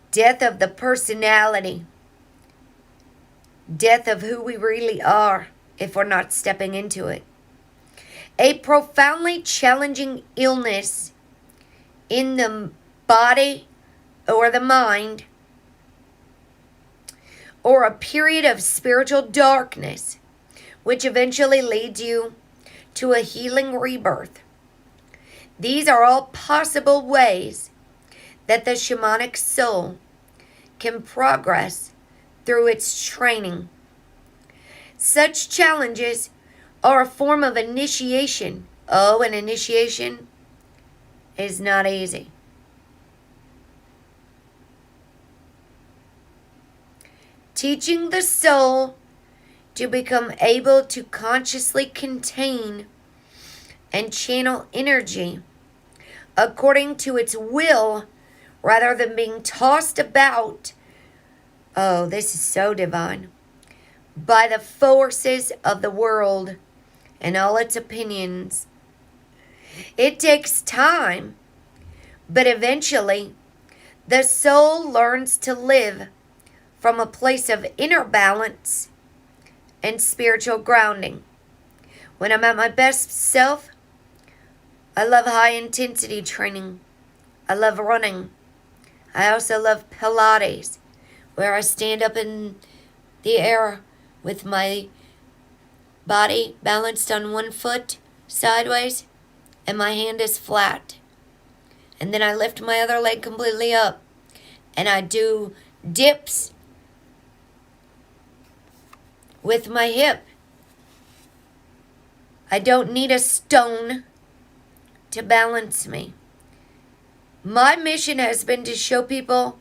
Death of the personality. Death of who we really are if we're not stepping into it. A profoundly challenging illness in the body or the mind, or a period of spiritual darkness, which eventually leads you to a healing rebirth. These are all possible ways that the shamanic soul can progress through its training. Such challenges are a form of initiation. Oh, an initiation is not easy. Teaching the soul to become able to consciously contain and channel energy according to its will rather than being tossed about. Oh, this is so divine. By the forces of the world and all its opinions. It takes time, but eventually the soul learns to live from a place of inner balance and spiritual grounding. When I'm at my best self, I love high intensity training. I love running. I also love Pilates, where I stand up in the air with my body balanced on one foot sideways and my hand is flat. And then I lift my other leg completely up and I do dips with my hip. I don't need a stone to balance me. My mission has been to show people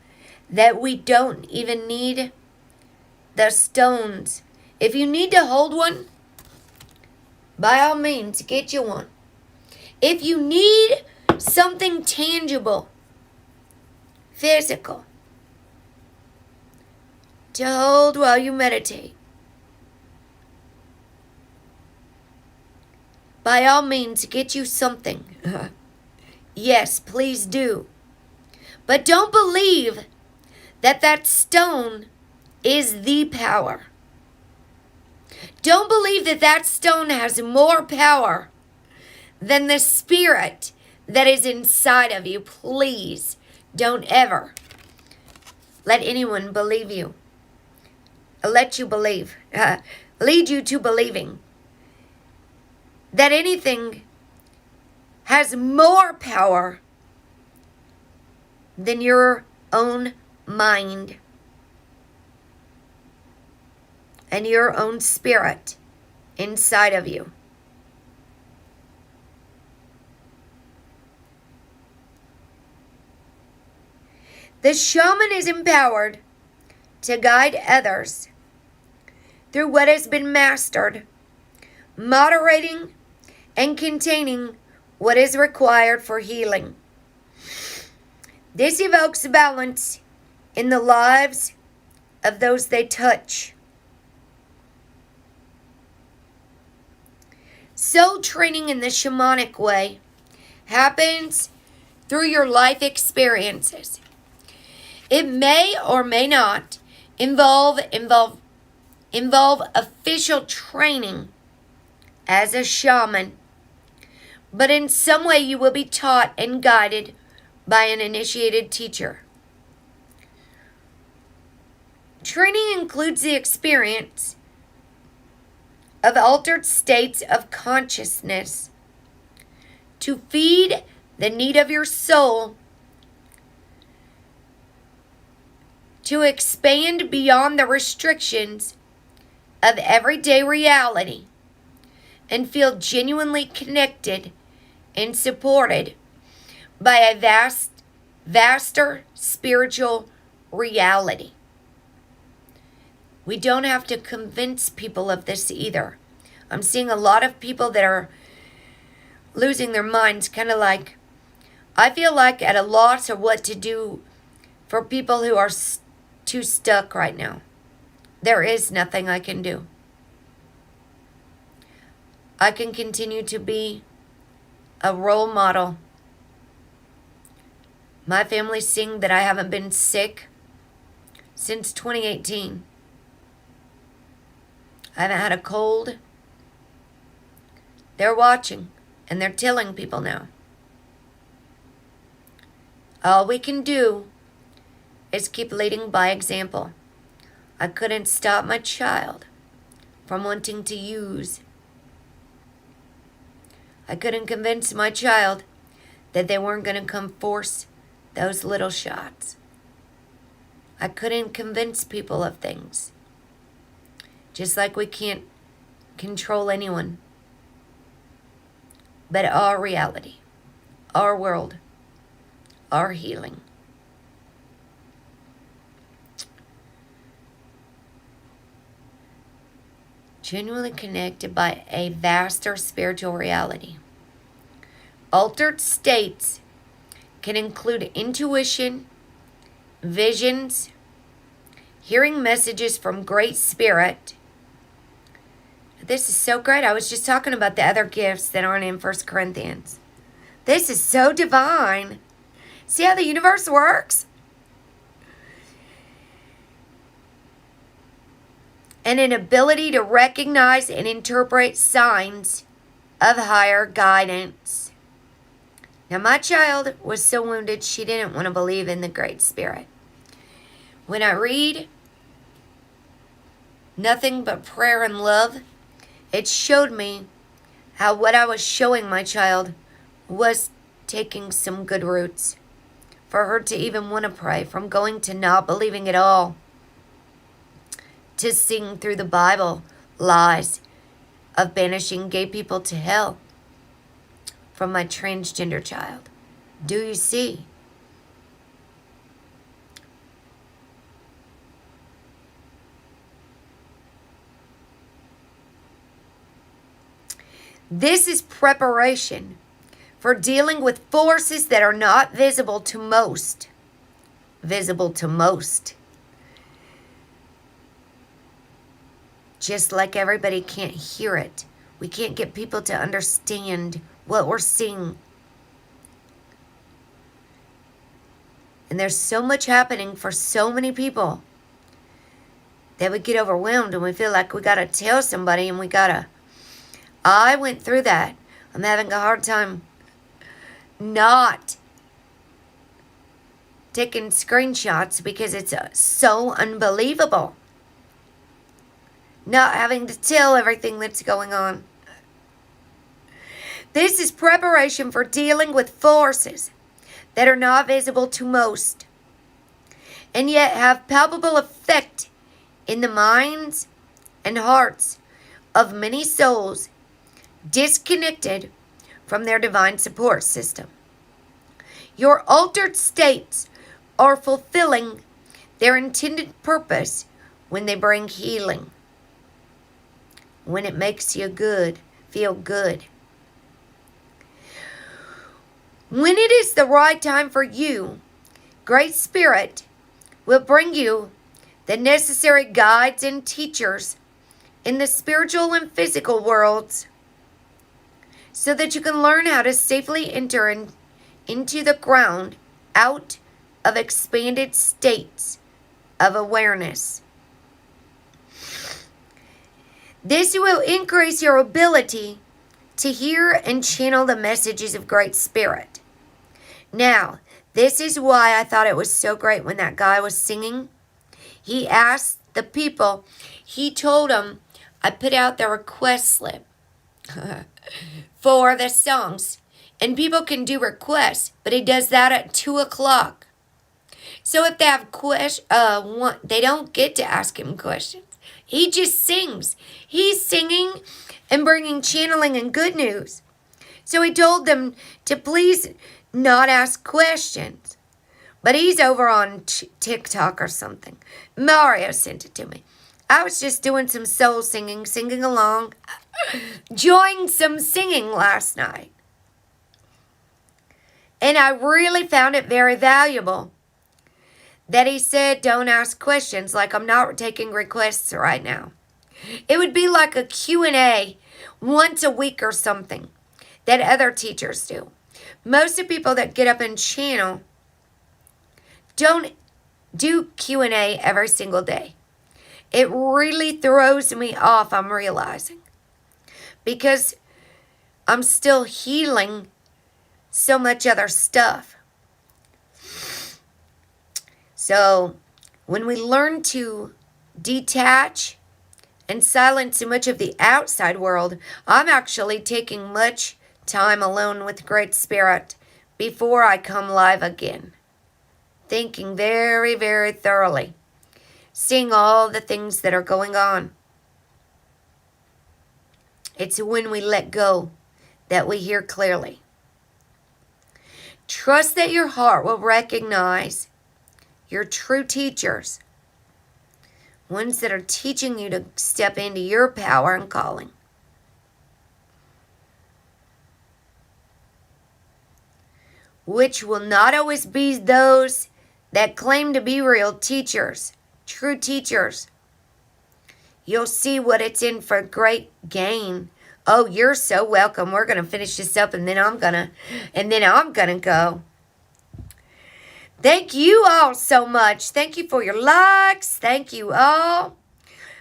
that we don't even need the stones. If you need to hold one, by all means, get you one. If you need something tangible, physical, to hold while you meditate, by all means, get you something. Yes, please do. But don't believe that that stone is the power. Don't believe that that stone has more power than the spirit that is inside of you. Please don't ever let anyone believe you. Let you believe. Lead you to believing that anything has more power than your own mind and your own spirit inside of you. The shaman is empowered to guide others through what has been mastered, moderating and containing what is required for healing. This evokes balance in the lives of those they touch. Soul training in the shamanic way happens through your life experiences. It may or may not involve official training as a shaman, but in some way you will be taught and guided by an initiated teacher. Training includes the experience of altered states of consciousness to feed the need of your soul to expand beyond the restrictions of everyday reality and feel genuinely connected and supported by a vaster spiritual reality. We don't have to convince people of this either. I'm seeing a lot of people that are losing their minds, kind of like, I feel like at a loss of what to do for people who are too stuck right now. There is nothing I can do. I can continue to be a role model. My family's seeing that I haven't been sick since 2018. I haven't had a cold. They're watching and they're telling people now. All we can do is keep leading by example. I couldn't stop my child from wanting to use. I couldn't convince my child that they weren't going to come force those little shots. I couldn't convince people of things. Just like we can't control anyone. But our reality, our world, our healing. Genuinely connected by a vaster spiritual reality. Altered states can include intuition, visions, hearing messages from Great Spirit. This is so great. I was just talking about the other gifts that aren't in 1 Corinthians. This is so divine. See how the universe works? And an ability to recognize and interpret signs of higher guidance. Now, my child was so wounded, she didn't want to believe in the Great Spirit. When I read Nothing But Prayer and Love, it showed me how what I was showing my child was taking some good roots. For her to even want to pray, from going to not believing at all, to seeing through the Bible lies of banishing gay people to hell from my transgender child. Do you see? This is preparation for dealing with forces that are not visible to most. Visible to most. Just like everybody can't hear it. We can't get people to understand what we're seeing. And there's so much happening for so many people that we get overwhelmed and we feel like we got to tell somebody and we got to. I went through that. I'm having a hard time not taking screenshots because it's so unbelievable. Not having to tell everything that's going on. This is preparation for dealing with forces that are not visible to most, and yet have palpable effect in the minds and hearts of many souls disconnected from their divine support system. Your altered states are fulfilling their intended purpose when they bring healing, when it makes you feel good. When it is the right time for you, Great Spirit will bring you the necessary guides and teachers in the spiritual and physical worlds so that you can learn how to safely enter into the ground out of expanded states of awareness. This will increase your ability to hear and channel the messages of Great Spirit. Now, this is why I thought it was so great when that guy was singing. He asked the people, he told them, I put out the request slip for the songs. And people can do requests, but he does that at 2 o'clock. So if they have they don't get to ask him questions. He just sings. He's singing and bringing channeling and good news. So he told them to please not ask questions. But he's over on TikTok or something. Mario sent it to me. I was just doing some soul singing along, enjoying some singing last night. And I really found it very valuable that he said, don't ask questions, like I'm not taking requests right now. It would be like a Q&A once a week or something that other teachers do. Most of the people that get up and channel don't do Q&A every single day. It really throws me off, I'm realizing. Because I'm still healing so much other stuff. So when we learn to detach and silence so much of the outside world, I'm actually taking much time alone with Great Spirit before I come live again. Thinking very, very thoroughly. Seeing all the things that are going on. It's when we let go that we hear clearly. Trust that your heart will recognize your true teachers. Ones that are teaching you to step into your power and calling. Which will not always be those that claim to be real teachers, true teachers. You'll see what it's in for great gain. Oh, you're so welcome. We're going to finish this up and then I'm going to go. Thank you all so much. Thank you for your likes. Thank you all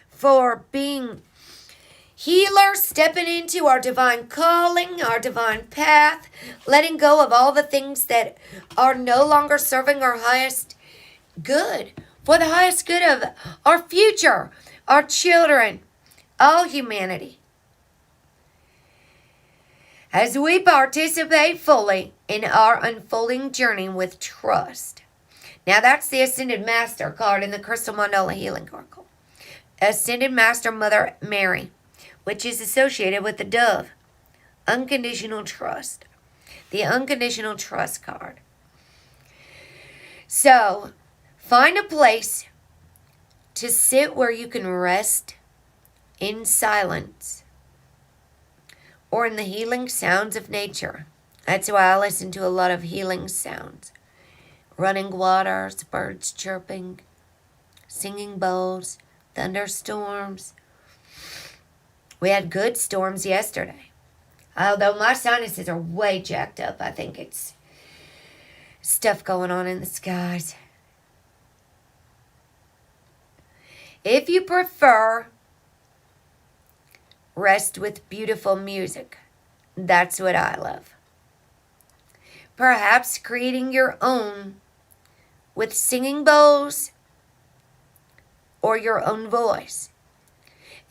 for being healers, stepping into our divine calling, our divine path, letting go of all the things that are no longer serving our highest good, for the highest good of our future, our children, all humanity. As we participate fully in our unfolding journey with trust. Now that's the Ascended Master card in the Crystal Mandala Healing Oracle. Ascended Master Mother Mary, which is associated with the dove. Unconditional trust. The unconditional trust card. So, find a place to sit where you can rest in silence or in the healing sounds of nature. That's why I listen to a lot of healing sounds. Running waters, birds chirping, singing bowls, thunderstorms. We had good storms yesterday. Although my sinuses are way jacked up. I think it's stuff going on in the skies. If you prefer rest with beautiful music, that's what I love. Perhaps creating your own with singing bowls or your own voice.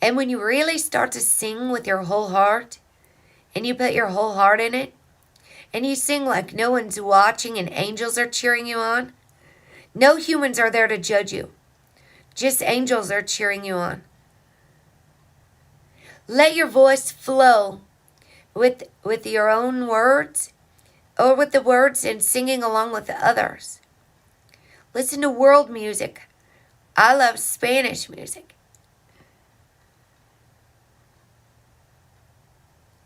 And when you really start to sing with your whole heart, and you put your whole heart in it, and you sing like no one's watching and angels are cheering you on, no humans are there to judge you. Just angels are cheering you on. Let your voice flow with your own words or with the words and singing along with the others. Listen to world music. I love Spanish music.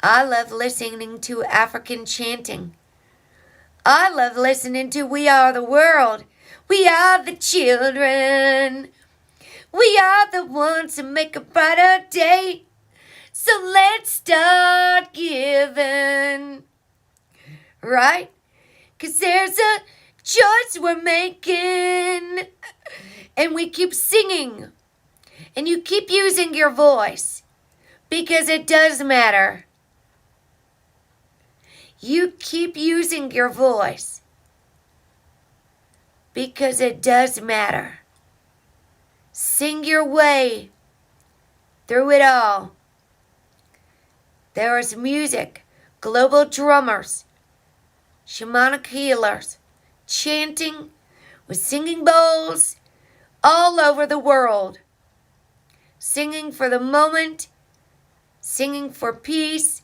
I love listening to African chanting. I love listening to We Are the World. We are the children. We are the ones who make a brighter day. So let's start giving. Right? Because there's a choice we're making. And we keep singing. And you keep using your voice. Because it does matter. You keep using your voice. Because it does matter. Sing your way through it all. There is music, global drummers, shamanic healers, chanting with singing bowls all over the world. Singing for the moment, singing for peace,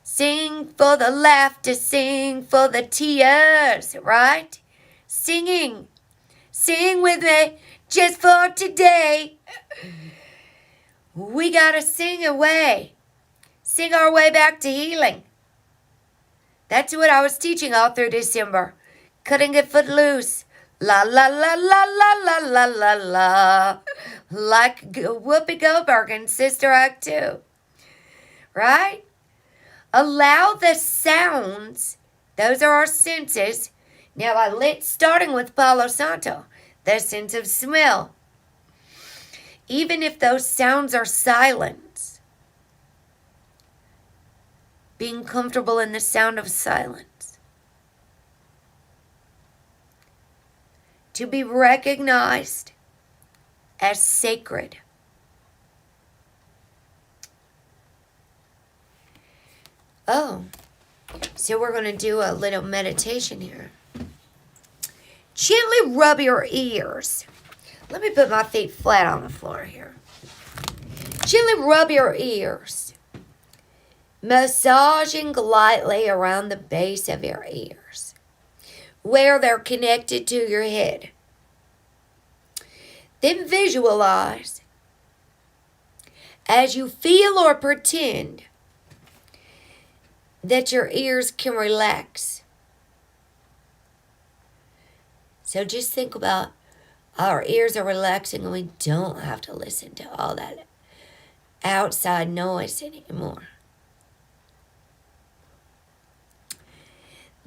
singing for the laughter, sing for the tears, right? Singing. Sing with me just for today. We gotta sing away. Sing our way back to healing. That's what I was teaching all through December. Cutting it foot loose. La la la la la la la la la. Like Whoopi Goldberg in Sister Act 2. Right? Allow the sounds. Those are our senses. Now starting with Palo Santo. The sense of smell. Even if those sounds are silence. Being comfortable in the sound of silence. To be recognized as sacred. Oh, so we're going to do a little meditation here. Gently rub your ears. Let me put my feet flat on the floor here. Gently rub your ears. Massaging lightly around the base of your ears, where they're connected to your head. Then visualize as you feel or pretend that your ears can relax. So just think about our ears are relaxing and we don't have to listen to all that outside noise anymore.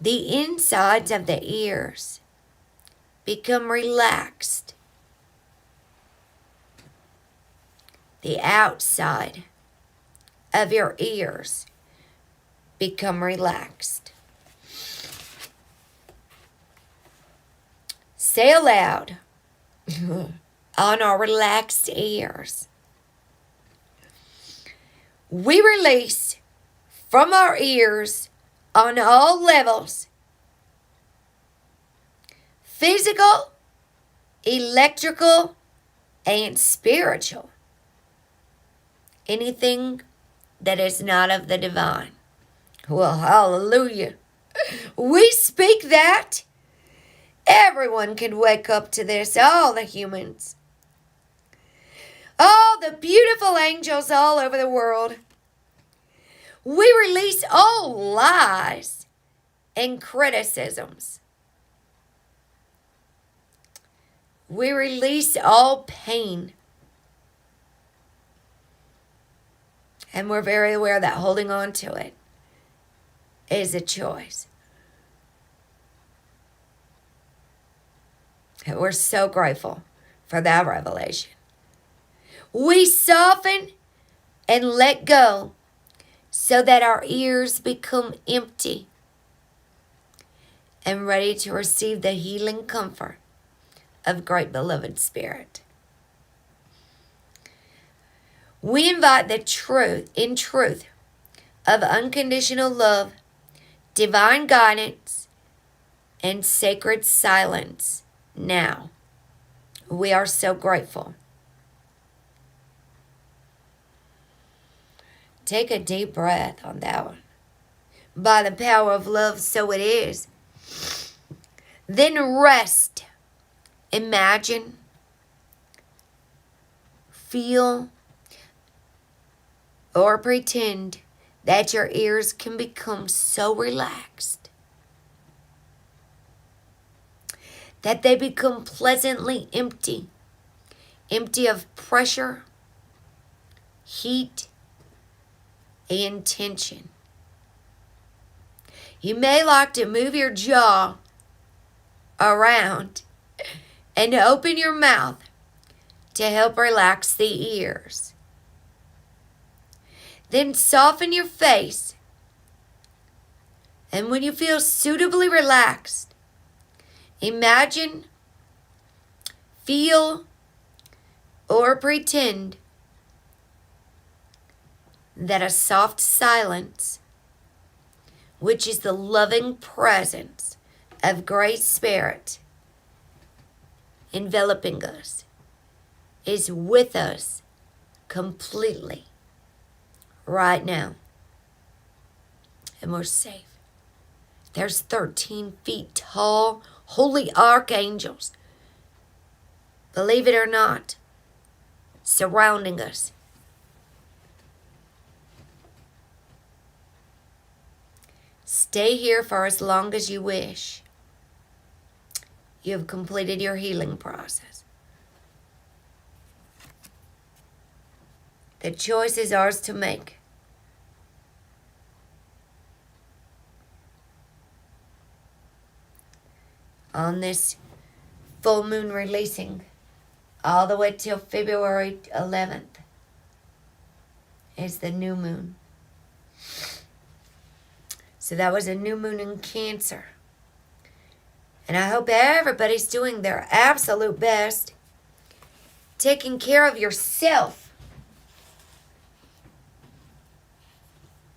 The insides of the ears become relaxed. The outside of your ears become relaxed. Say aloud on our relaxed ears. We release from our ears on all levels. Physical, electrical, and spiritual. Anything that is not of the divine. Well, hallelujah. We speak that. Everyone can wake up to this, all the humans. All the beautiful angels all over the world. We release all lies and criticisms. We release all pain. And we're very aware that holding on to it is a choice. And we're so grateful for that revelation. We soften and let go so that our ears become empty and ready to receive the healing comfort of great beloved spirit. We invite the truth of unconditional love, divine guidance, and sacred silence now. We are so grateful. Take a deep breath on that one. By the power of love, so it is. Then rest. Imagine, feel, or pretend that your ears can become so relaxed that they become pleasantly empty. Empty of pressure, heat, and tension. You may like to move your jaw around and open your mouth to help relax the ears. Then soften your face. And when you feel suitably relaxed, imagine, feel, or pretend that a soft silence, which is the loving presence of Great Spirit enveloping us, is with us completely right now. And we're safe. There's 13 feet tall holy archangels, believe it or not, surrounding us. Stay here for as long as you wish. You have completed your healing process. The choice is ours to make. On this full moon releasing all the way till February 11th is the new moon. So that was a new moon in Cancer. And I hope everybody's doing their absolute best, taking care of yourself,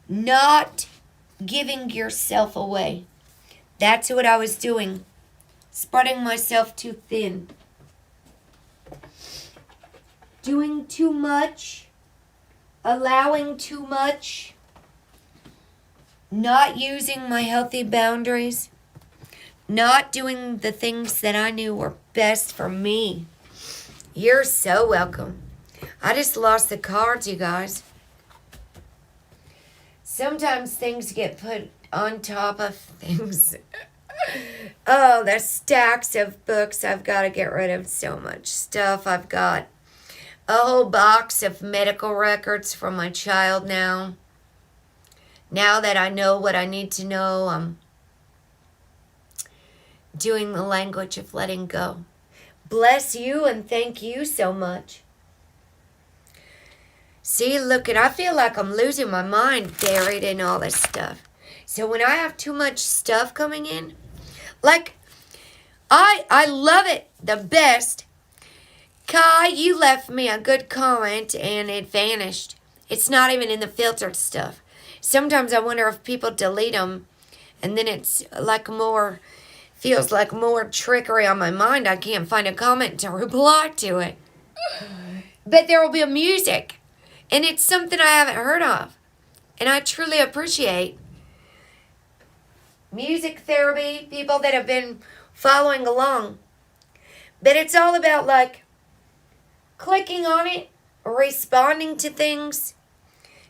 not giving yourself away. That's what I was doing, spreading myself too thin, doing too much, allowing too much, not using my healthy boundaries, not doing the things that I knew were best for me. You're so welcome. I just lost the cards, you guys. Sometimes things get put on top of things. Oh, there's stacks of books. I've got to get rid of so much stuff. I've got a whole box of medical records from my child now. Now that I know what I need to know, I'm doing the language of letting go. Bless you and thank you so much. See, look, and I feel like I'm losing my mind buried in all this stuff. So when I have too much stuff coming in, like, I love it the best. Kai, you left me a good comment and it vanished. It's not even in the filtered stuff. Sometimes I wonder if people delete them and then it's like more, feels like more trickery on my mind. I can't find a comment to reply to it. But there will be a music. And it's something I haven't heard of. And I truly appreciate music therapy, people that have been following along. But it's all about like clicking on it, responding to things,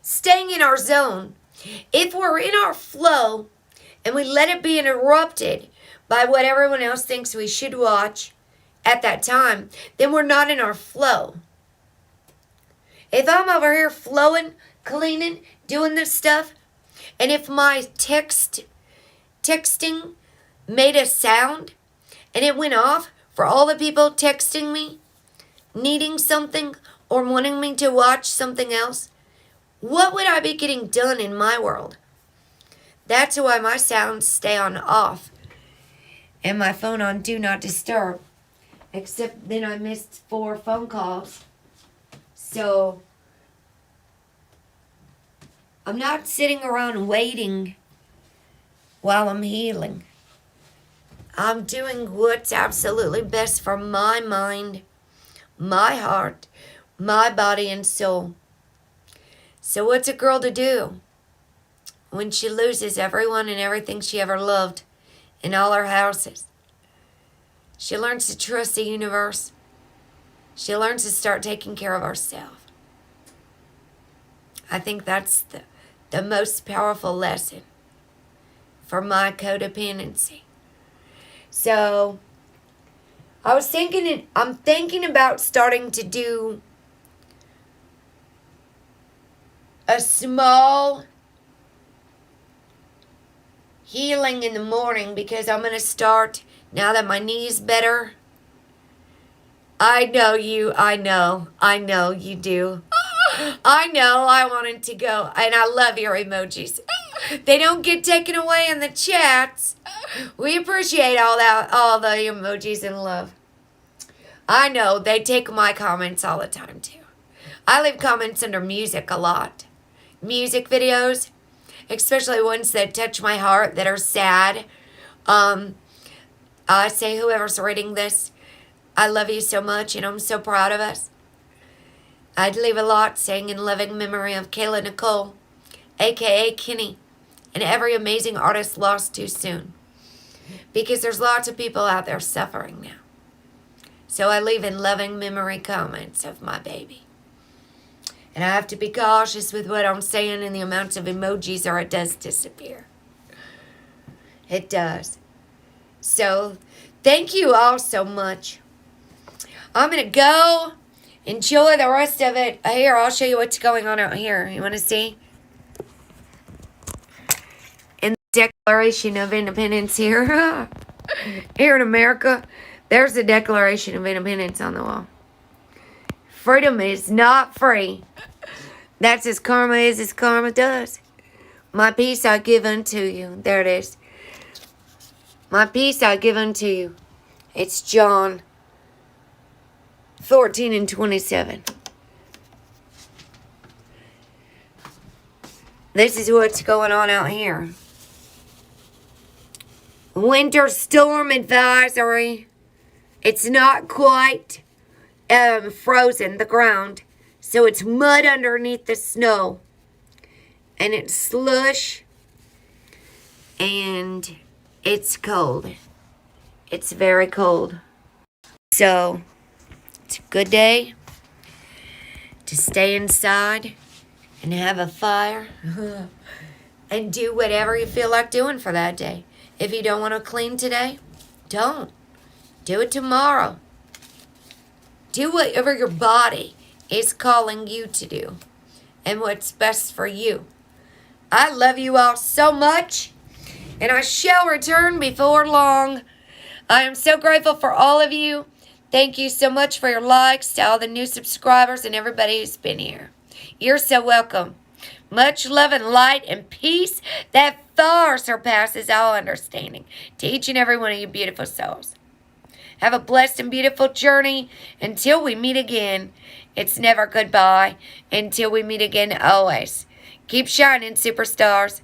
staying in our zone. If we're in our flow and we let it be interrupted by what everyone else thinks we should watch at that time, then we're not in our flow. If I'm over here flowing, cleaning, doing this stuff, and if my texting made a sound and it went off for all the people texting me, needing something or wanting me to watch something else, what would I be getting done in my world? That's why my sounds stay on off and my phone on do not disturb. Except then I missed 4 phone calls. So I'm not sitting around waiting while I'm healing. I'm doing what's absolutely best for my mind, my heart, my body and soul. So what's a girl to do when she loses everyone and everything she ever loved in all her houses? She learns to trust the universe. She learns to start taking care of herself. I think that's the most powerful lesson for my codependency. So I'm thinking about starting to do a small healing in the morning, because I'm going to start, now that my knee's better. I know you do. I know I wanted to go, and I love your emojis. They don't get taken away in the chats. We appreciate all the emojis and love. I know they take my comments all the time too. I leave comments under music a lot. Music videos, especially ones that touch my heart, that are sad. I say, whoever's reading this, I love you so much, and I'm so proud of us. I'd leave a lot saying in loving memory of Kayla Nicole, a.k.a. Kenny, and every amazing artist lost too soon. Because there's lots of people out there suffering now. So I leave in loving memory comments of my baby. And I have to be cautious with what I'm saying and the amounts of emojis, or it does disappear. It does. So thank you all so much. I'm going to go enjoy the rest of it. Here, I'll show you what's going on out here. You want to see? In the Declaration of Independence here. Here in America, there's the Declaration of Independence on the wall. Freedom is not free. That's as karma is as karma does. My peace I give unto you. There it is. My peace I give unto you. It's John 14:27. This is what's going on out here. Winter storm advisory. It's not quite frozen, the ground. So it's mud underneath the snow. And it's slush. And it's cold. It's very cold. So it's a good day to stay inside and have a fire and do whatever you feel like doing for that day. If you don't want to clean today, don't. Do it tomorrow. Do whatever your body is calling you to do and what's best for you. I love you all so much, and I shall return before long. I am so grateful for all of you. Thank you so much for your likes, to all the new subscribers and everybody who's been here. You're so welcome. Much love and light and peace that far surpasses all understanding to each and every one of you beautiful souls. Have a blessed and beautiful journey until we meet again. It's never goodbye. Until we meet again, always. Keep shining, superstars.